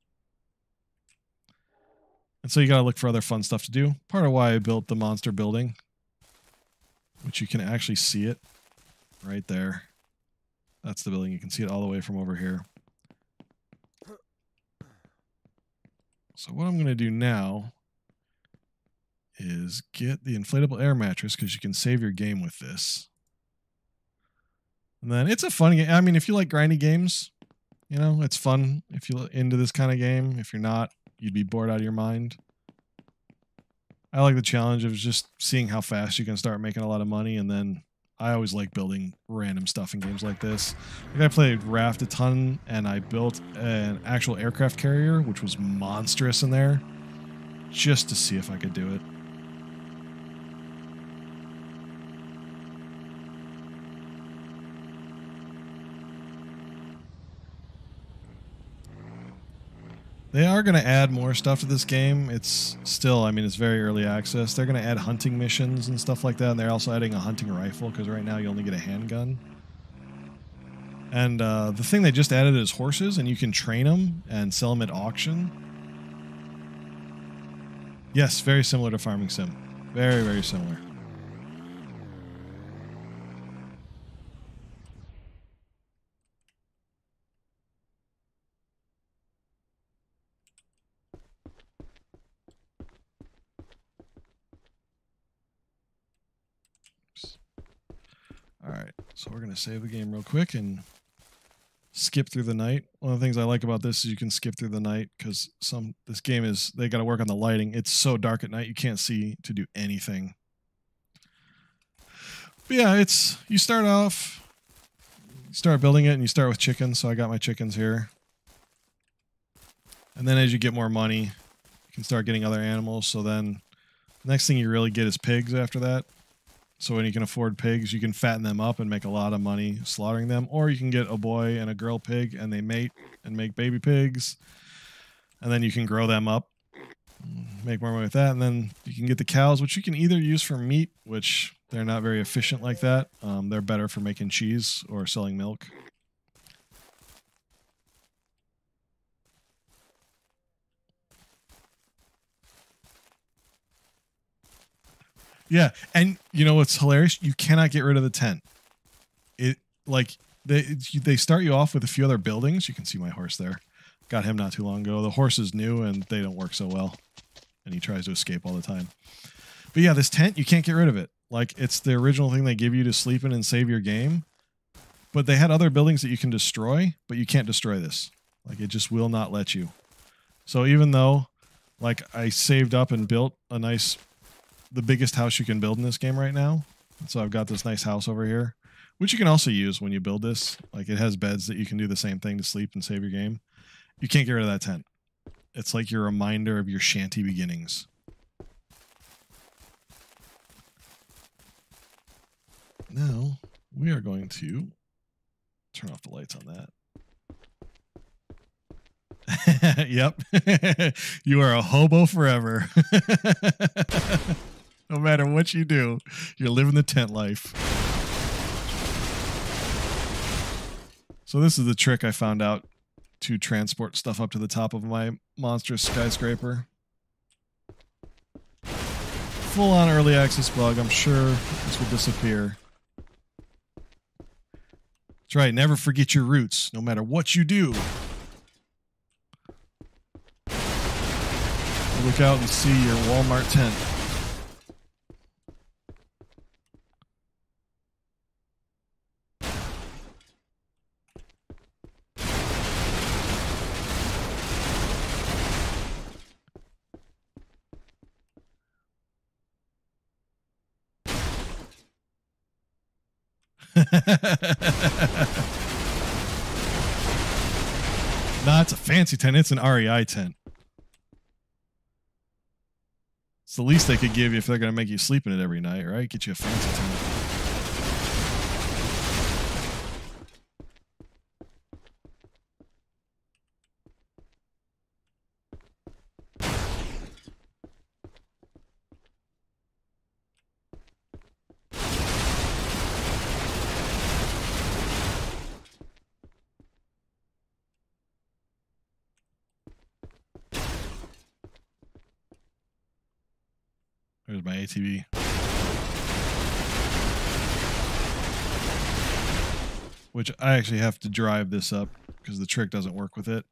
And so you got to look for other fun stuff to do. Part of why I built the monster building, which you can actually see it right there. That's the building. You can see it all the way from over here. So what I'm going to do now is get the inflatable air mattress because you can save your game with this. And then it's a fun game. I mean, if you like grindy games, you know, it's fun if you're into this kind of game. If you're not, you'd be bored out of your mind. I like the challenge of just seeing how fast you can start making a lot of money, and then I always like building random stuff in games like this. Like I played Raft a ton, and I built an actual aircraft carrier, which was monstrous in there, just to see if I could do it. They are going to add more stuff to this game. It's still, I mean, it's very early access. They're going to add hunting missions and stuff like that, and they're also adding a hunting rifle, because right now you only get a handgun. And the thing they just added is horses, and you can train them and sell them at auction. Yes, very similar to Farming Sim. Very, very similar. Alright, so we're going to save the game real quick and skip through the night. One of the things I like about this is you can skip through the night, because this game is, they got to work on the lighting. It's so dark at night you can't see to do anything. But yeah, you start off, you start building it, and you start with chickens. So I got my chickens here. And then as you get more money, you can start getting other animals. So then the next thing you really get is pigs after that. So when you can afford pigs, you can fatten them up and make a lot of money slaughtering them. Or you can get a boy and a girl pig, and they mate and make baby pigs. And then you can grow them up, make more money with that. And then you can get the cows, which you can either use for meat, which they're not very efficient like that. They're better for making cheese or selling milk. Yeah, and you know what's hilarious? You cannot get rid of the tent. They start you off with a few other buildings. You can see my horse there. Got him not too long ago. The horse is new, and they don't work so well. And he tries to escape all the time. But yeah, this tent, you can't get rid of it. Like, it's the original thing they give you to sleep in and save your game. But they had other buildings that you can destroy, but you can't destroy this. Like, it just will not let you. So even though, like, I saved up and built the biggest house you can build in this game right now. And so I've got this nice house over here, which you can also use when you build this. Like, it has beds that you can do the same thing to sleep and save your game. You can't get rid of that tent. It's like your reminder of your shanty beginnings. Now, we are going to turn off the lights on that. Yep. You are a hobo forever. No matter what you do, you're living the tent life. So this is the trick I found out to transport stuff up to the top of my monstrous skyscraper. Full on early access bug. I'm sure this will disappear. That's right. Never forget your roots, no matter what you do. Look out and see your Walmart tent. Nah, it's a fancy tent. It's an REI tent. It's the least they could give you if they're going to make you sleep in it every night, right? Get you a fancy tent. There's my ATV. Which I actually have to drive this up because the trick doesn't work with it.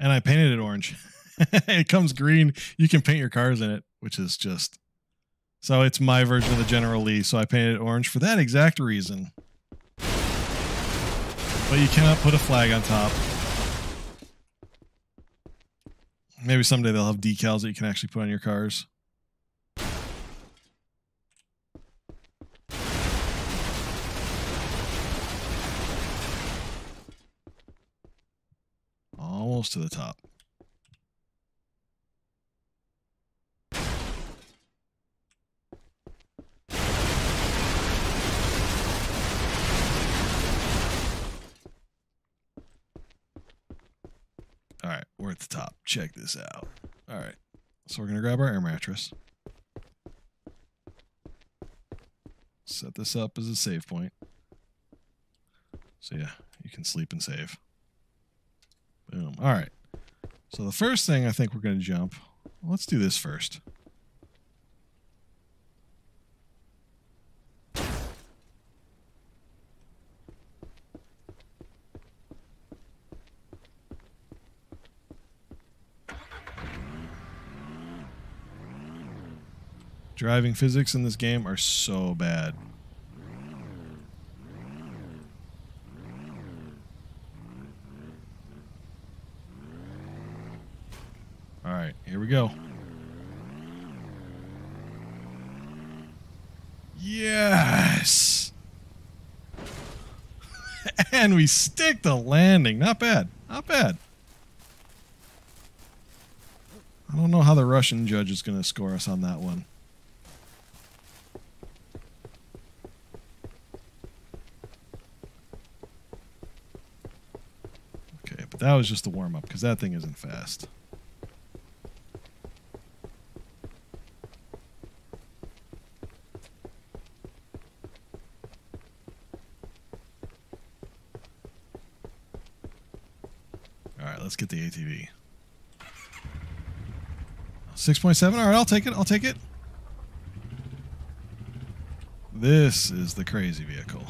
And I painted it orange. It comes green. You can paint your cars in it, which is just... So it's my version of the General Lee, so I painted it orange for that exact reason. But you cannot put a flag on top. Maybe someday they'll have decals that you can actually put on your cars. Almost to the top. All right, we're at the top. Check this out. All right, so we're going to grab our air mattress. Set this up as a save point. So yeah, you can sleep and save. Boom. All right. So the first thing I think we're going to jump. Let's do this first. Driving physics in this game are so bad. All right, here we go. Yes! And we stick the landing. Not bad. Not bad. I don't know how the Russian judge is going to score us on that one. Okay, but that was just the warm-up because that thing isn't fast. Let's get the ATV. 6.7. All right, I'll take it. I'll take it. This is the crazy vehicle.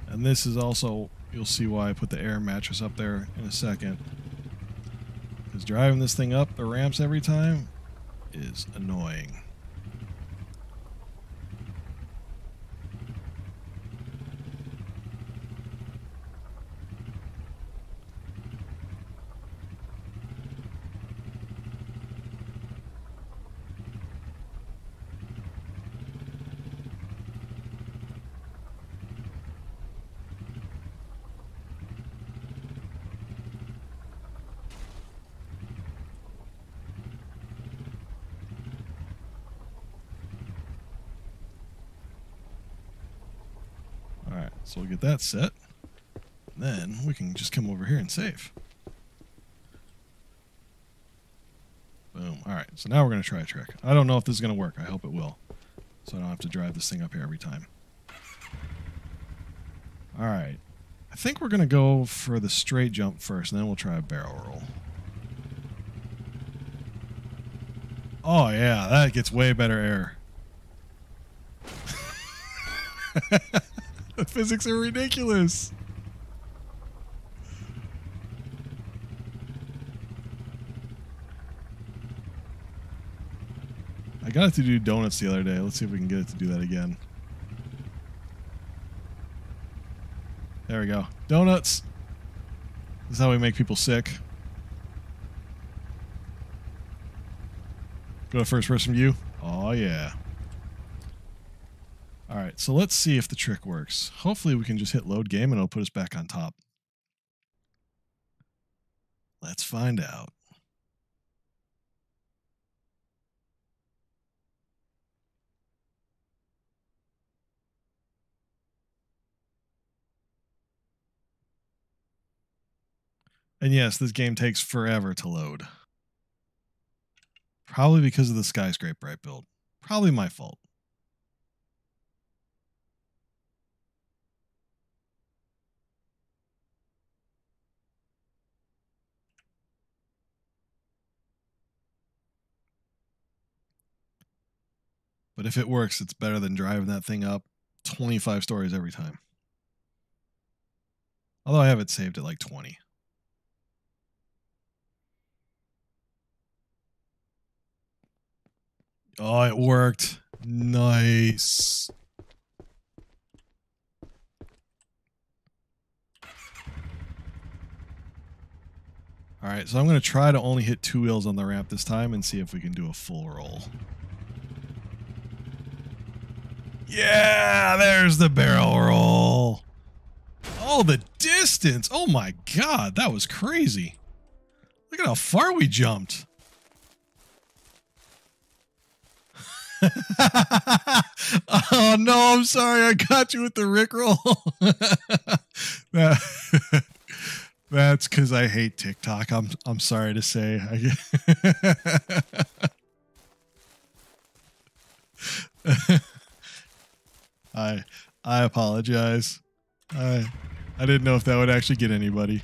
And this is also, you'll see why I put the air mattress up there in a second. Because driving this thing up the ramps every time is annoying. Alright, so we'll get that set. Then we can just come over here and save. Boom. Alright, so now we're going to try a trick. I don't know if this is going to work. I hope it will. So I don't have to drive this thing up here every time. Alright. I think we're going to go for the straight jump first, and then we'll try a barrel roll. Oh yeah, that gets way better air. The physics are ridiculous. I got it to do donuts the other day. Let's see if we can get it to do that again. There we go. Donuts. This is how we make people sick. Go to first person view. Oh yeah. All right, so let's see if the trick works. Hopefully we can just hit load game and it'll put us back on top. Let's find out. And yes, this game takes forever to load. Probably because of the skyscraper I built. Probably my fault. But if it works, it's better than driving that thing up 25 stories every time. Although I have it saved at like 20. Oh, it worked. Nice. All right, so I'm going to try to only hit 2 wheels on the ramp this time and see if we can do a full roll. Yeah, there's the barrel roll. Oh, the distance. Oh my God, that was crazy. Look at how far we jumped. Oh no, I'm sorry. I got you with the Rickroll. That's because I hate TikTok. I'm sorry to say. I apologize. I didn't know if that would actually get anybody.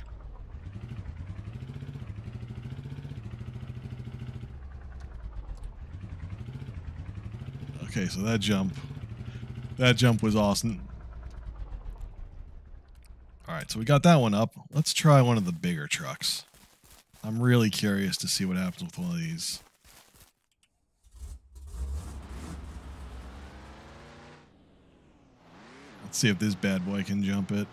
Okay, so that jump was awesome. All right, so we got that one up. Let's try one of the bigger trucks. I'm really curious to see what happens with one of these. Let's see if this bad boy can jump it.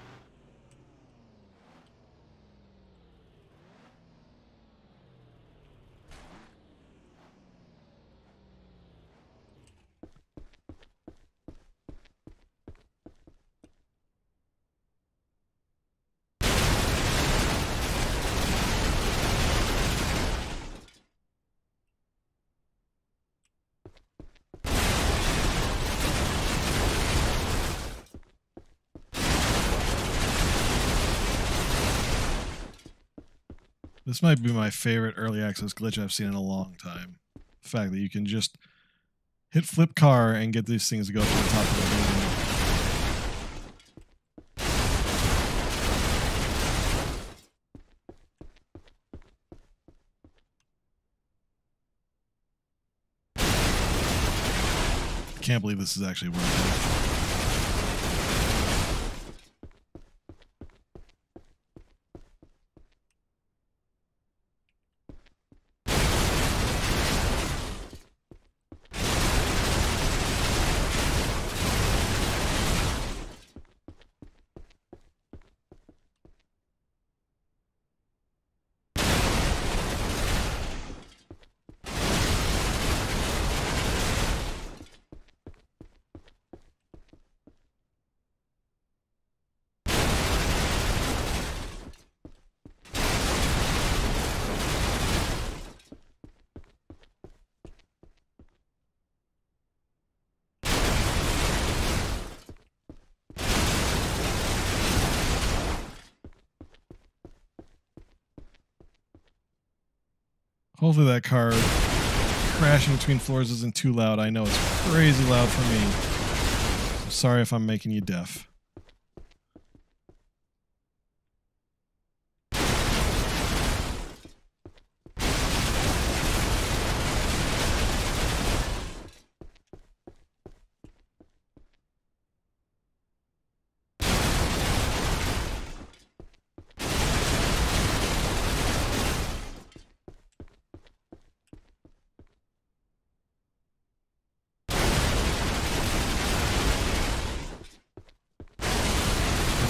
This might be my favorite early access glitch I've seen in a long time. The fact that you can just hit flip car and get these things to go to the top of the building. I can't believe this is actually working. Hopefully that car crashing between floors isn't too loud. I know it's crazy loud for me. So sorry if I'm making you deaf.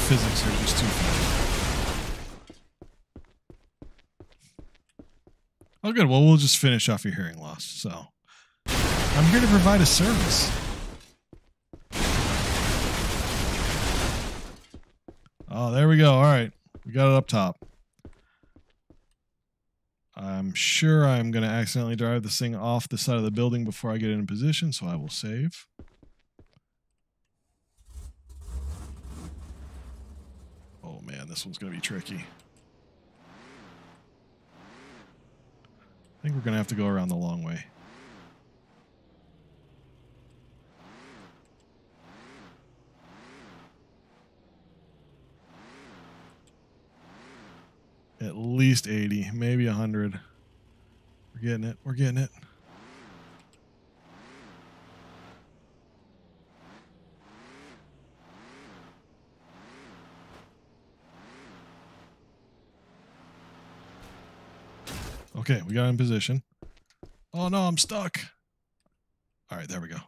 Physics are just too fast. Oh, good. Well, we'll just finish off your hearing loss. So, I'm here to provide a service. Oh, there we go. All right. We got it up top. I'm sure I'm going to accidentally drive this thing off the side of the building before I get in position, so I will save. Oh man, this one's going to be tricky. I think we're going to have to go around the long way. At least 80, maybe 100. We're getting it. We're getting it. Okay, we got in position. Oh no, I'm stuck. All right, there we go.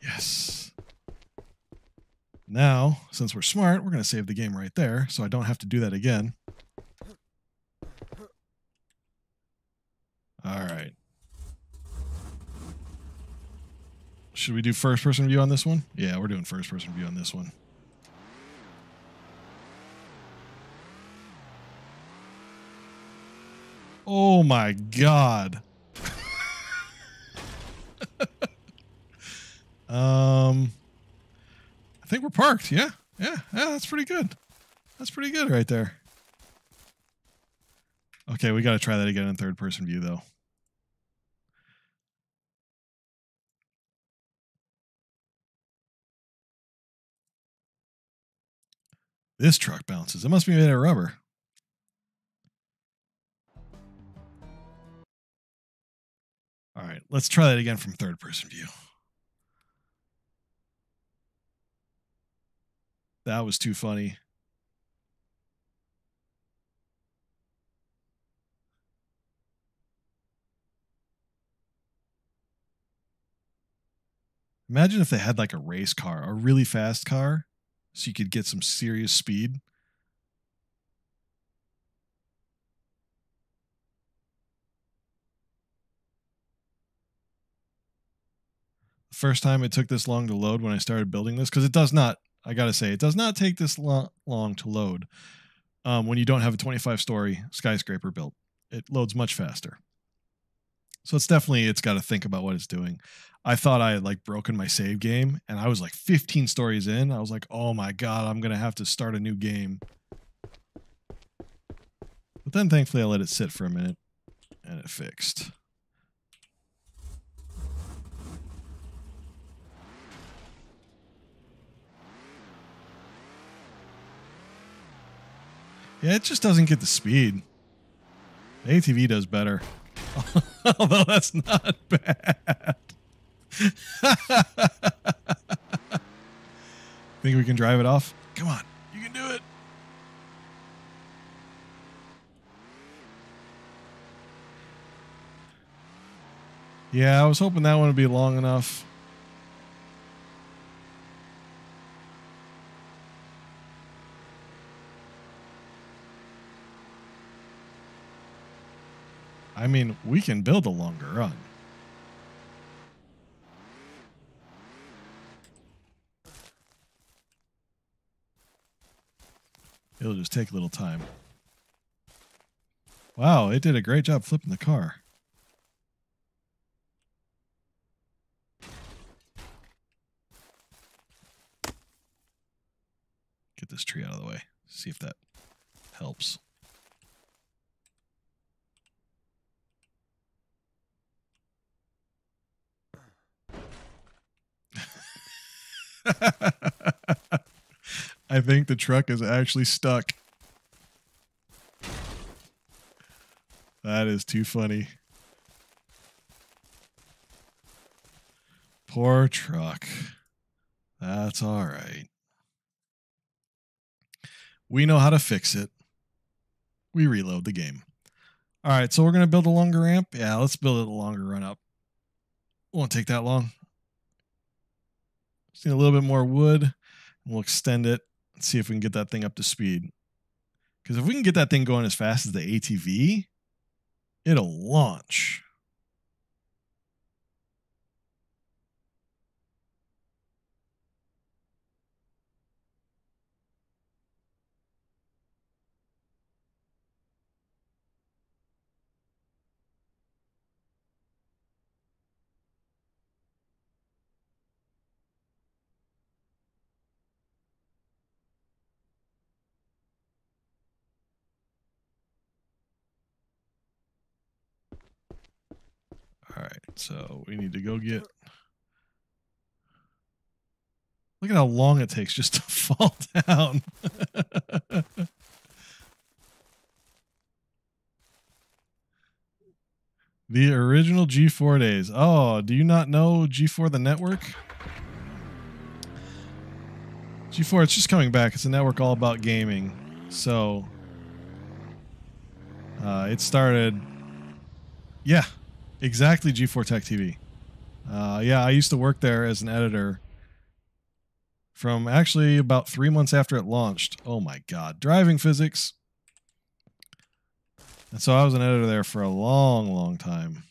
Yes. Now, since we're smart, we're going to save the game right there, so I don't have to do that again. All right. Should we do first-person view on this one? Yeah, we're doing first-person view on this one. Oh my god. I think we're parked. Yeah, that's pretty good. That's pretty good right there. Okay, we got to try that again in third-person view, though. This truck bounces. It must be made of rubber. All right, let's try that again from third-person view. That was too funny. Imagine if they had like a race car, a really fast car, so you could get some serious speed. The first time it took this long to load when I started building this, because it does not, I gotta say, it does not take this long to load when you don't have a 25-story skyscraper built. It loads much faster. So it's got to think about what it's doing. I thought I had like broken my save game, and I was like 15 stories in. I was like, oh my god, I'm going to have to start a new game. But then thankfully I let it sit for a minute, and it fixed. Yeah, it just doesn't get the speed. The ATV does better. Although that's not bad. Think we can drive it off? Come on, you can do it. Yeah, I was hoping that one would be long enough. I mean, we can build a longer run. It'll just take a little time. Wow, it did a great job flipping the car. Get this tree out of the way. See if that helps. I think the truck is actually stuck. That is too funny. Poor truck. That's all right. We know how to fix it. We reload the game. All right, so we're going to build a longer ramp. Yeah, let's build it a longer run up. Won't take that long. Just need a little bit more wood, and we'll extend it and see if we can get that thing up to speed. Because if we can get that thing going as fast as the ATV, it'll launch. So we need to go get... Look at how long it takes just to fall down. The original G4 days. Oh, do you not know G4 the network? G4, it's just coming back. It's a network all about gaming. So, it started... Yeah, exactly G4 Tech TV. Yeah, I used to work there as an editor from actually about 3 months after it launched. Oh my God. Driving physics. And so I was an editor there for a long, long time.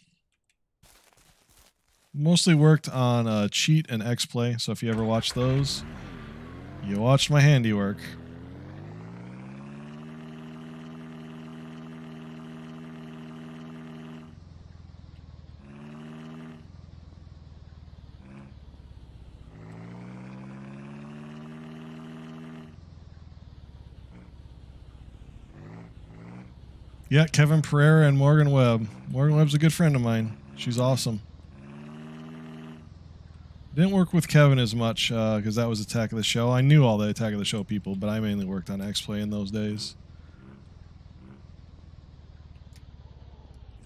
Mostly worked on Cheat and X-Play. So if you ever watch those, you watched my handiwork. Yeah, Kevin Pereira and Morgan Webb. Morgan Webb's a good friend of mine. She's awesome. Didn't work with Kevin as much because that was Attack of the Show. I knew all the Attack of the Show people, but I mainly worked on X-Play in those days.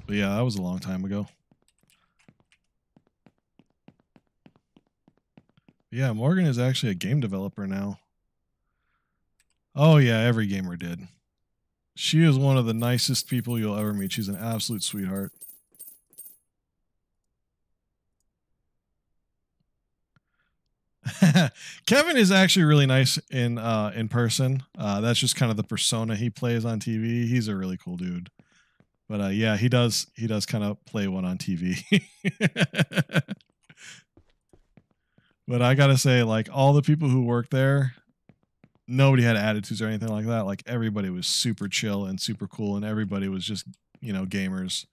But yeah, that was a long time ago. Yeah, Morgan is actually a game developer now. Oh yeah, every gamer did. She is one of the nicest people you'll ever meet. She's an absolute sweetheart. Kevin is actually really nice in person. That's just kind of the persona he plays on TV. He's a really cool dude. But yeah, he does kind of play one on TV. But I gotta say, like, all the people who worked there, nobody had attitudes or anything like that. Like, everybody was super chill and super cool, and everybody was just, you know, gamers.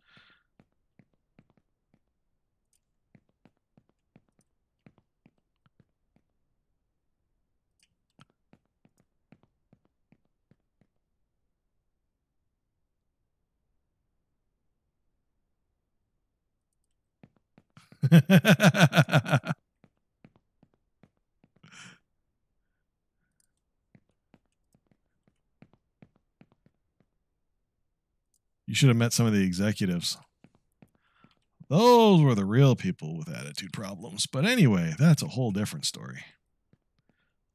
You should have met some of the executives. Those were the real people with attitude problems. But anyway, that's a whole different story.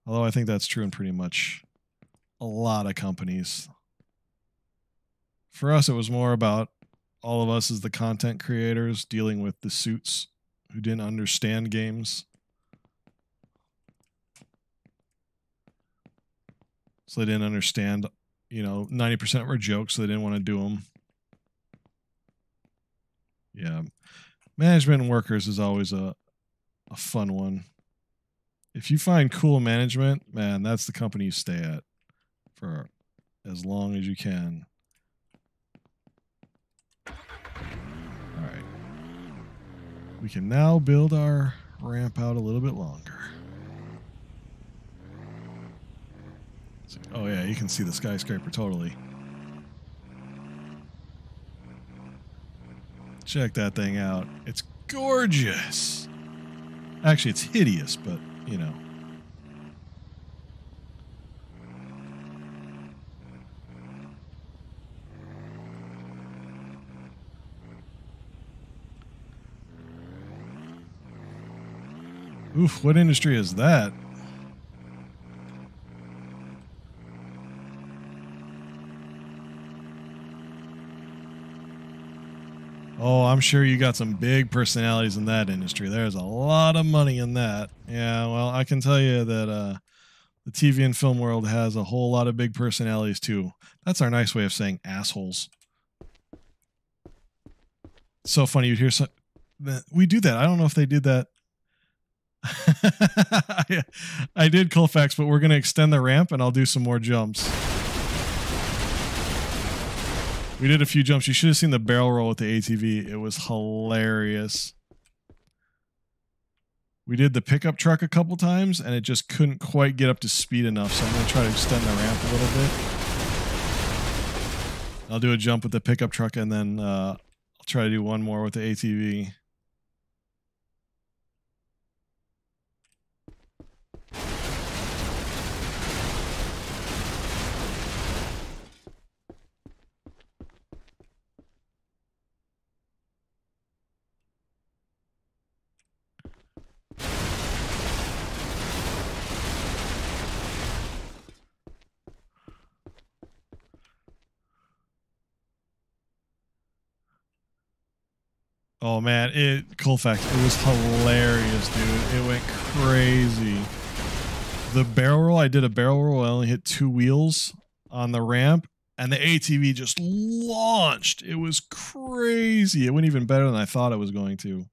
Although I think that's true in pretty much a lot of companies. For us, it was more about all of us as the content creators dealing with the suits who didn't understand games. So they didn't understand, you know, 90% of our jokes, so they didn't want to do them. Yeah. Management and workers is always a fun one. If you find cool management, man, that's the company you stay at for as long as you can. All right. We can now build our ramp out a little bit longer. Oh yeah, you can see the skyscraper totally. Check that thing out. It's gorgeous. Actually, it's hideous, but, you know. Oof, what industry is that? Oh, I'm sure you got some big personalities in that industry. There's a lot of money in that. Yeah, well, I can tell you that the TV and film world has a whole lot of big personalities too. That's our nice way of saying assholes. It's so funny. You'd hear some... We do that. I don't know if they did that. I did Colfax, but we're going to extend the ramp and I'll do some more jumps. We did a few jumps. You should have seen the barrel roll with the ATV. It was hilarious. We did the pickup truck a couple times, and it just couldn't quite get up to speed enough, so I'm going to try to extend the ramp a little bit. I'll do a jump with the pickup truck, and then I'll try to do one more with the ATV. Oh man, Colfax, it was hilarious, dude. It went crazy. The barrel roll, I did a barrel roll. I only hit 2 wheels on the ramp, and the ATV just launched. It was crazy. It went even better than I thought it was going to.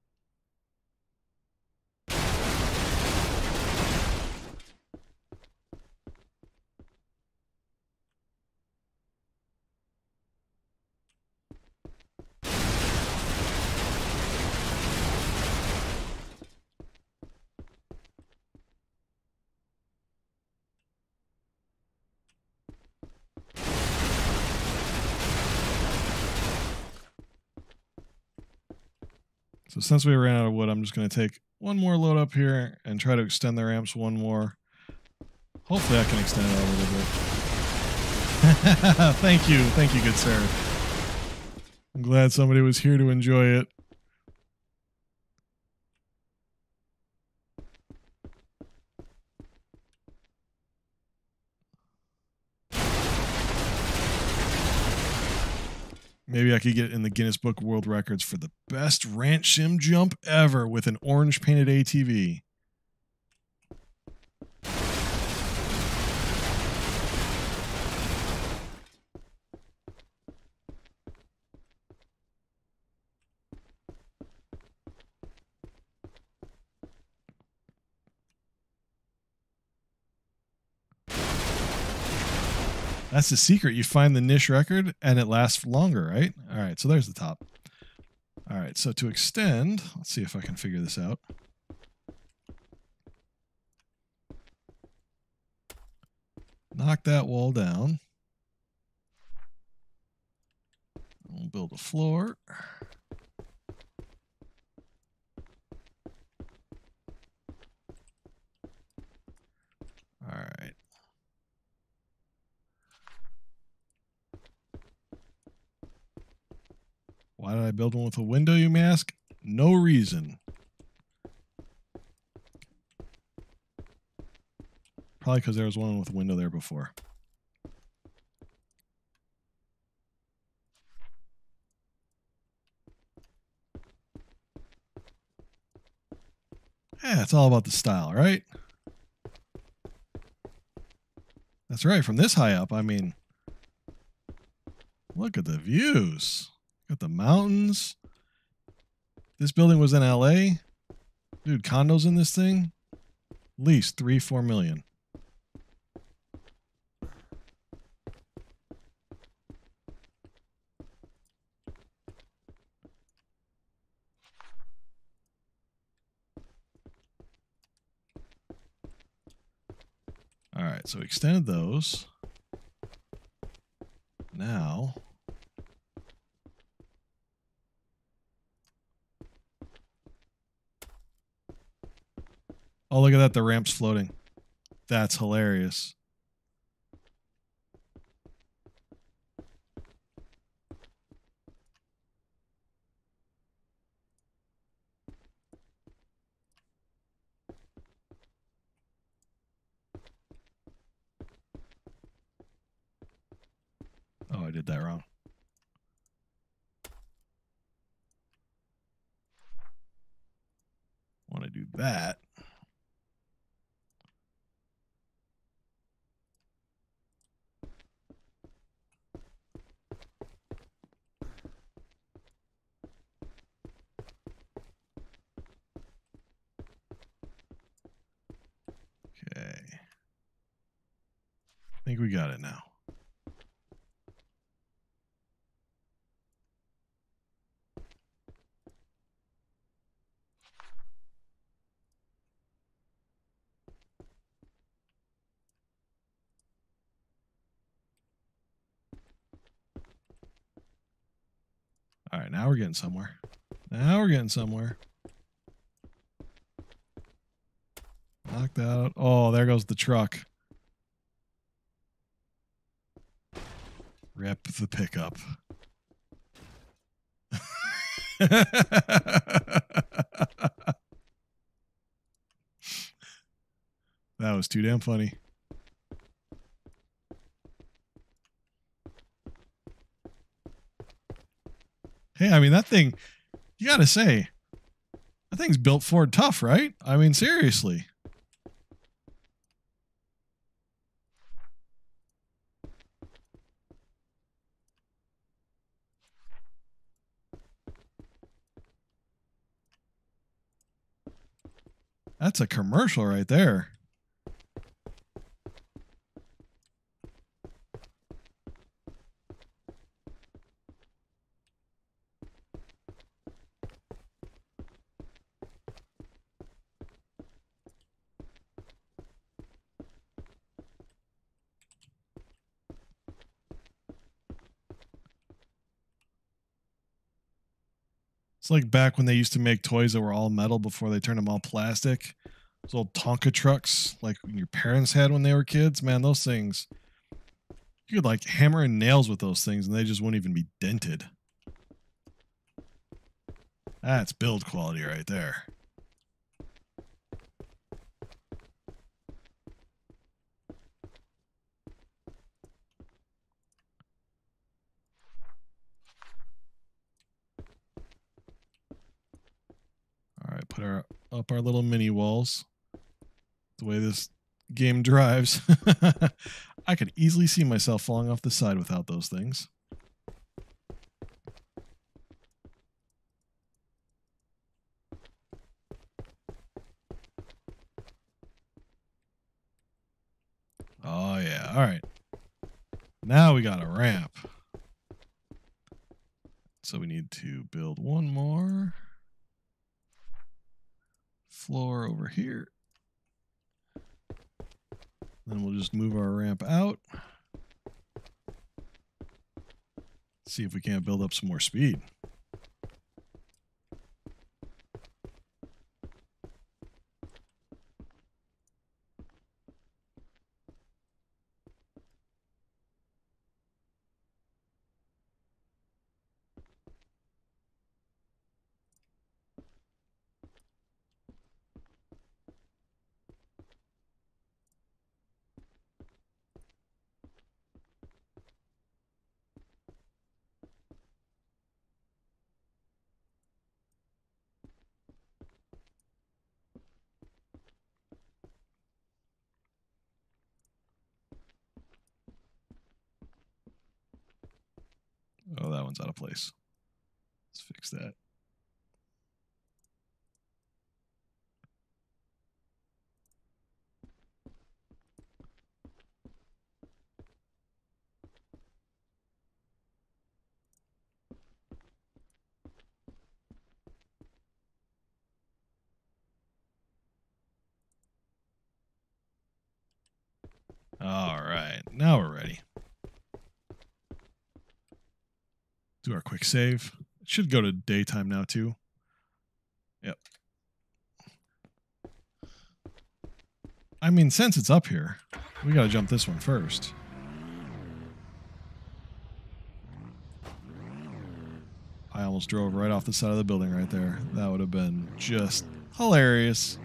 So since we ran out of wood, I'm just going to take one more load up here and try to extend the ramps one more. Hopefully I can extend it a little bit. Thank you. Thank you, good sir. I'm glad somebody was here to enjoy it. Maybe I could get in the Guinness Book of World Records for the best ranch sim jump ever with an orange painted ATV. That's the secret. You find the niche record and it lasts longer, right? All right, so there's the top. All right, so to extend, let's see if I can figure this out. Knock that wall down. We'll build a floor. All right. Why did I build one with a window, you may ask? No reason. Probably because there was one with a window there before. Yeah, it's all about the style, right? That's right. From this high up, I mean, look at the views. Got the mountains. This building was in LA. Dude, condos in this thing? At least 3-4 million. All right, so we extended those. Now, oh, look at that. The ramp's floating. That's hilarious. Oh, I did that wrong. Want to do that. Okay. I think we got it now. All right, now we're getting somewhere. Now we're getting somewhere. Knocked out. Oh, there goes the truck. Rip the pickup. That was too damn funny. Hey, I mean, that thing, You gotta say, that thing's built Ford tough, right? I mean, seriously. That's a commercial right there. It's like back when they used to make toys that were all metal before they turned them all plastic. Those old Tonka trucks, like your parents had when they were kids. Man, those things, you could like hammer in nails with those things and they just wouldn't even be dented. That's build quality right there. All right, put up our little mini walls. The way this game drives. I could easily see myself falling off the side without those things. Oh, yeah. All right. Now we got a ramp. So we need to build one more floor over here. Then we'll just move our ramp out. See if we can't build up some more speed. Oh, that one's out of place. Let's fix that. All right, now we're ready. Do our quick save. It should go to daytime now too. Yep. I mean, since it's up here, we gotta jump this one first. I almost drove right off the side of the building right there. That would have been just hilarious.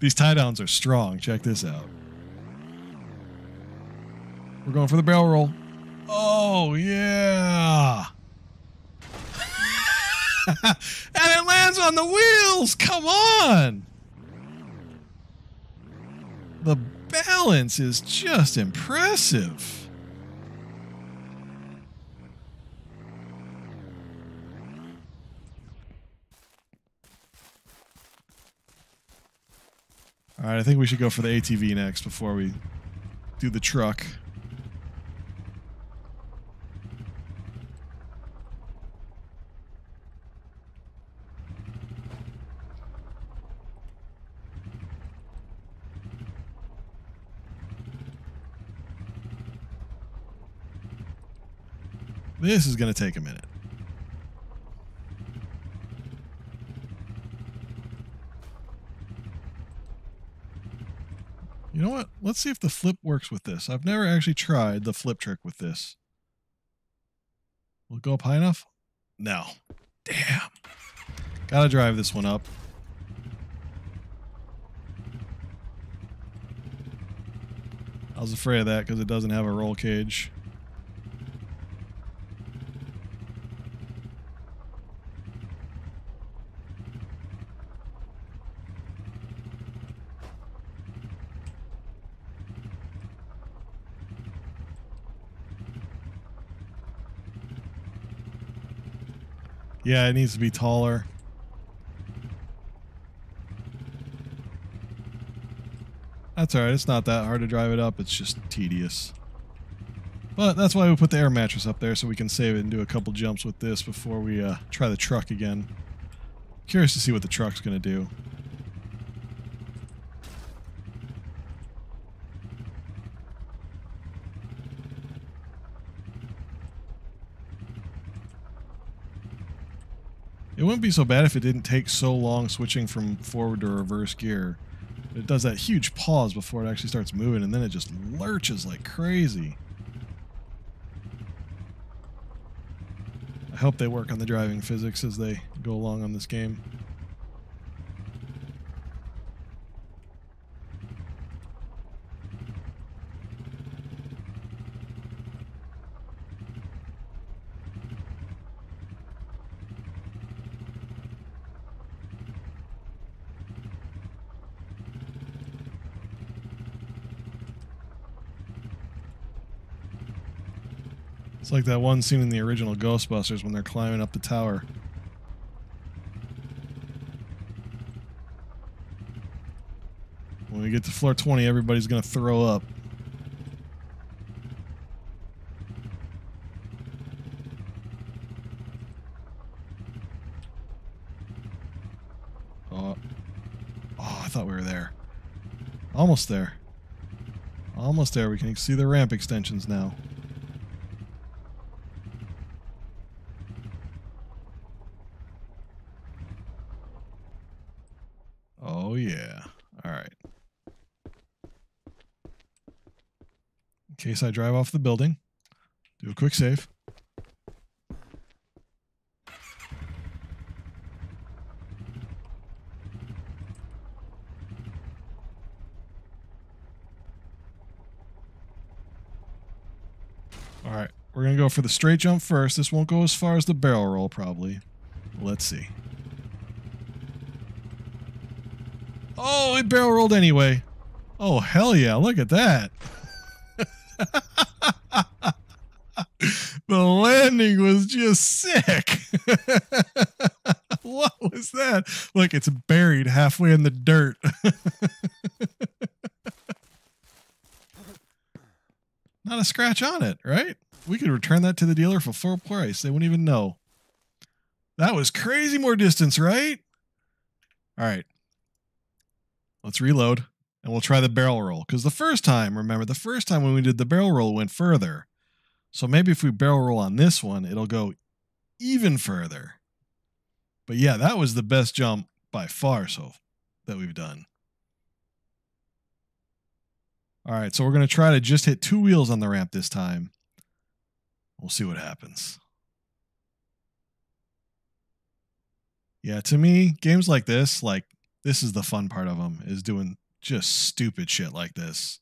These tie downs are strong. Check this out. We're going for the barrel roll. Oh, yeah. And it lands on the wheels. Come on. The balance is just impressive. All right, I think we should go for the ATV next before we do the truck. This is going to take a minute. You know what? Let's see if the flip works with this. I've never actually tried the flip trick with this. Will it go up high enough? No. Damn. Gotta drive this one up. was afraid of that because it doesn't have a roll cage. Yeah, it needs to be taller. That's alright, it's not that hard to drive it up, it's just tedious. But that's why we put the air mattress up there, so we can save it and do a couple jumps with this before we try the truck again. Curious to see what the truck's going to do. It wouldn't be so bad if it didn't take so long switching from forward to reverse gear. It does that huge pause before it actually starts moving, and then it just lurches like crazy. I hope they work on the driving physics as they go along on this game. It's like that one scene in the original Ghostbusters when they're climbing up the tower. When we get to floor 20, everybody's going to throw up. Oh, I thought we were there. Almost there. Almost there. We can see the ramp extensions now. Oh, yeah. All right. In case I drive off the building, do a quick save. All right. We're going to go for the straight jump first. This won't go as far as the barrel roll, probably. Let's see. Oh, it barrel rolled anyway. Oh, hell yeah. Look at that. The landing was just sick. What was that? Look, it's buried halfway in the dirt. Not a scratch on it, right? We could return that to the dealer for full price. They wouldn't even know. That was crazy more distance, right? All right. Let's reload, and we'll try the barrel roll. Because the first time, remember, the first time when we did the barrel roll went further. So maybe if we barrel roll on this one, it'll go even further. But yeah, that was the best jump by far that we've done. All right, so we're going to try to just hit 2 wheels on the ramp this time. We'll see what happens. Yeah, to me, games like this is the fun part of them, is doing just stupid shit like this.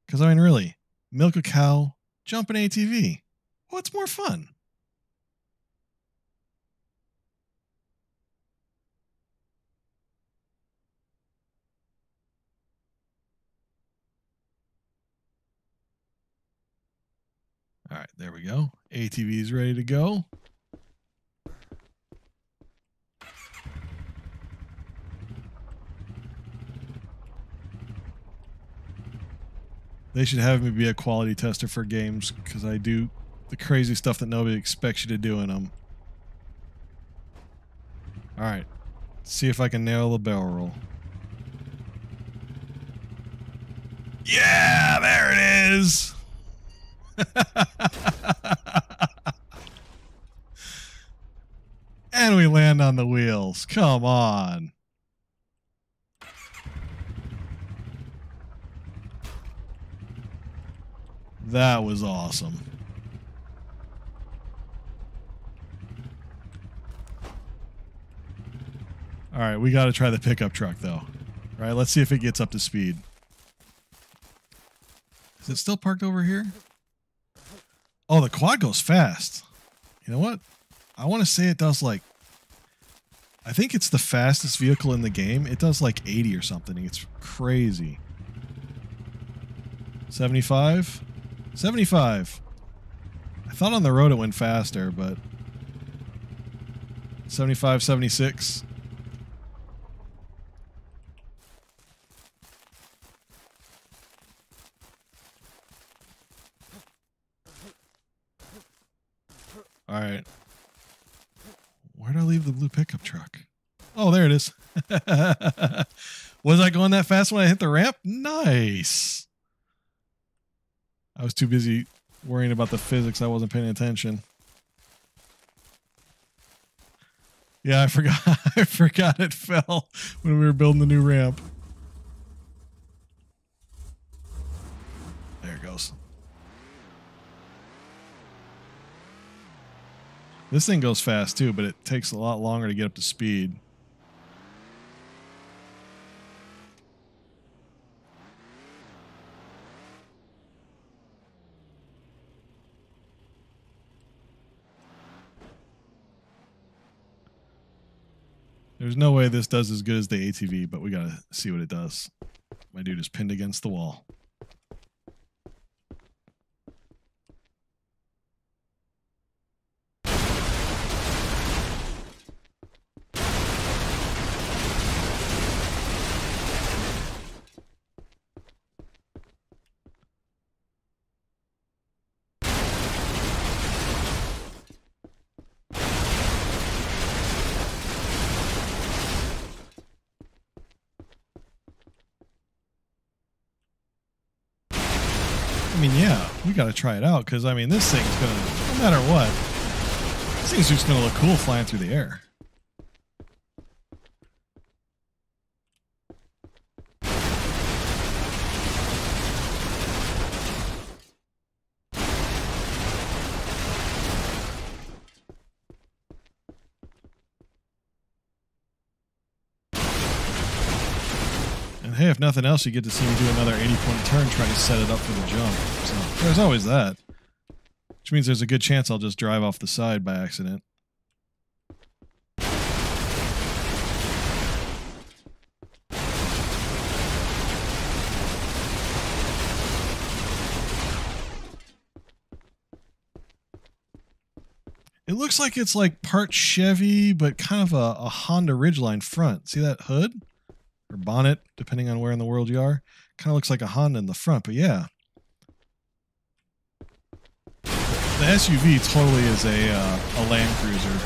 Because, I mean, really, milk a cow, jump an ATV. What's more fun? All right, there we go. ATV is ready to go. They should have me be a quality tester for games because I do the crazy stuff that nobody expects you to do in them. All right, see if I can nail the barrel roll. Yeah, there it is. And we land on the wheels. Come on. That was awesome. All right, we got to try the pickup truck, though. All right, let's see if it gets up to speed. Is it still parked over here? Oh, the quad goes fast. You know what? I want to say it does like, I think it's the fastest vehicle in the game. It does like 80 or something. It's crazy. 75? 75. I thought on the road it went faster, but 75, 76. All right. Where did I leave the blue pickup truck? Oh, there it is. Was I going that fast when I hit the ramp? Nice. I was too busy worrying about the physics. I wasn't paying attention. Yeah, I forgot. I forgot it fell when we were building the new ramp. There it goes. This thing goes fast too, but it takes a lot longer to get up to speed. There's no way this does as good as the ATV, but we gotta see what it does. My dude is pinned against the wall. I mean, yeah, we got to try it out because, I mean, this thing's going to, no matter what, this thing's just going to look cool flying through the air. Hey, if nothing else, you get to see me do another 80-point turn trying to set it up for the jump. So there's always that. Which means there's a good chance I'll just drive off the side by accident. It looks like it's like part Chevy, but kind of a Honda Ridgeline front. See that hood? Or bonnet, depending on where in the world you are. Kind of looks like a Honda in the front, but yeah. The SUV totally is a Land Cruiser.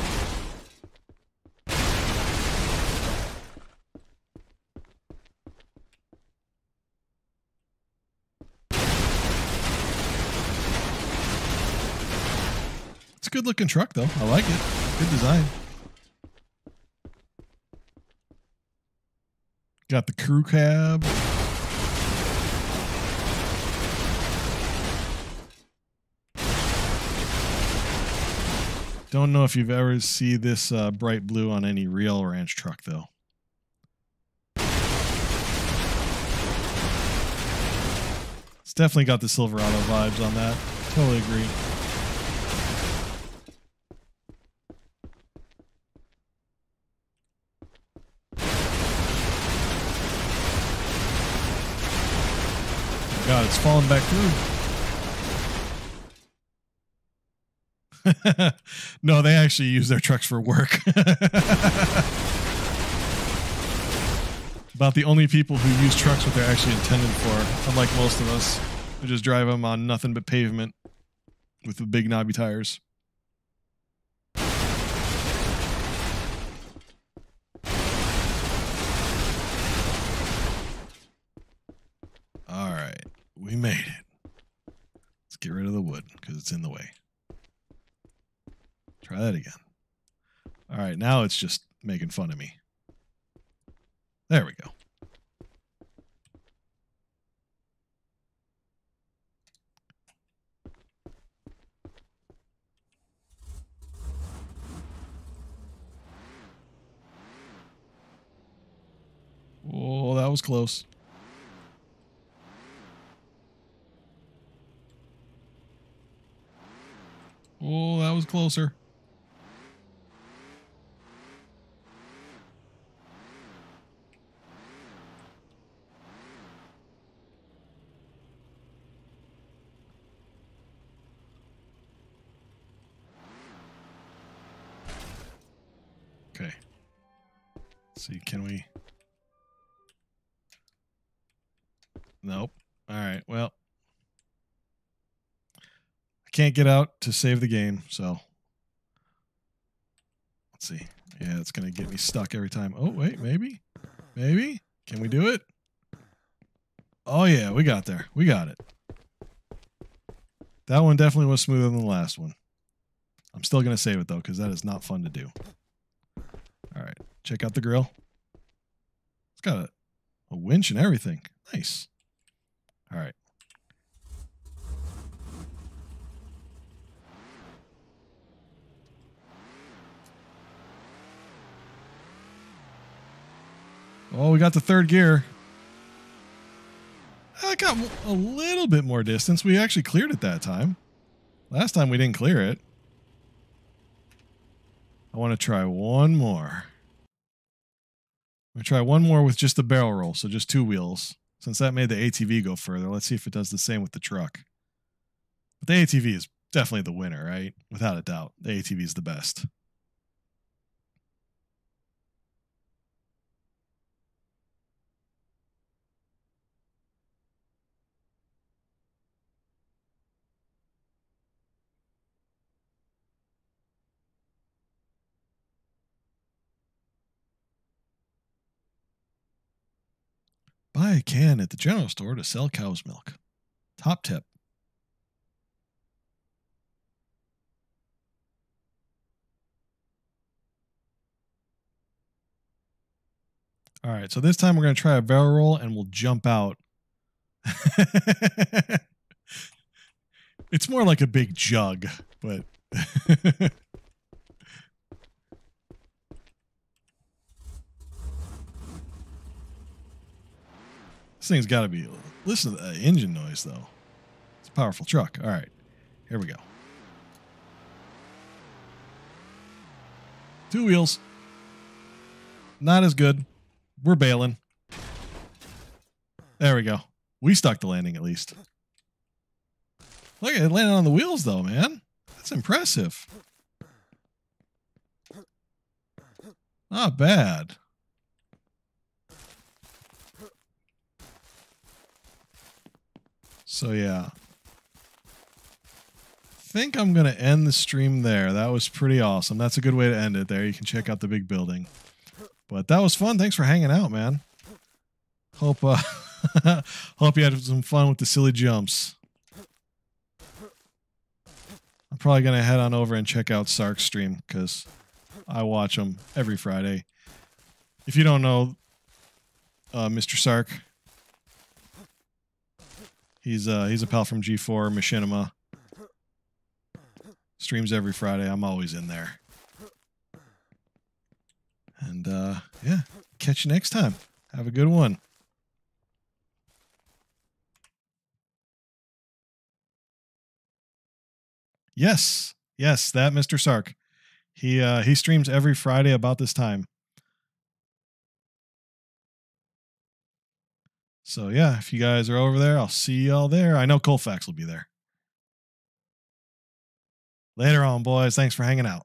It's a good looking truck though. I like it. Good design. Got the crew cab. Don't know if you've ever seen this bright blue on any real ranch truck, though. It's definitely got the Silverado vibes on that. Totally agree. God, it's falling back through. No, they actually use their trucks for work. About the only people who use trucks what they're actually intended for, unlike most of us who just drive them on nothing but pavement with the big knobby tires. All right, we made it. Let's get rid of the wood because it's in the way. Try that again. All right, now it's just making fun of me. There we go. Oh, that was close. was closer. Okay. Let's see, can we? Nope. All right, well. I can't get out to save the game, so. Let's see. Yeah, it's going to get me stuck every time. Oh, wait, maybe? Maybe? Can we do it? Oh, yeah, we got there. We got it. That one definitely was smoother than the last one. I'm still going to save it, though, because that is not fun to do. All right, check out the grill. It's got a winch and everything. Nice. All right. Oh, we got the third gear. I got a little bit more distance. We actually cleared it that time. Last time we didn't clear it. I want to try one more. I'm going to try one more with just the barrel roll, so just 2 wheels. Since that made the ATV go further, let's see if it does the same with the truck. But the ATV is definitely the winner, right? Without a doubt. The ATV is the best. Buy a can at the general store to sell cow's milk. Top tip. All right, so this time we're going to try a barrel roll and we'll jump out. It's more like a big jug, but... This thing's got to be... Listen to the engine noise, though. It's a powerful truck. All right, here we go. 2 wheels. Not as good. We're bailing. There we go. We stuck the landing, at least. Look at it landing on the wheels, though, man. That's impressive. Not bad. So, yeah. I think I'm going to end the stream there. That was pretty awesome. That's a good way to end it there. You can check out the big building. But that was fun. Thanks for hanging out, man. Hope hope you had some fun with the silly jumps. I'm probably going to head on over and check out Sark's stream because I watch him every Friday. If you don't know Mr. Sark, he's a pal from G4 Machinima. Streams every Friday. I'm always in there. And yeah, catch you next time. Have a good one. Yes, that Mr. Sark. He streams every Friday about this time. So yeah, if you guys are over there, I'll see y'all there. I know Colfax will be there. Later on, boys. Thanks for hanging out.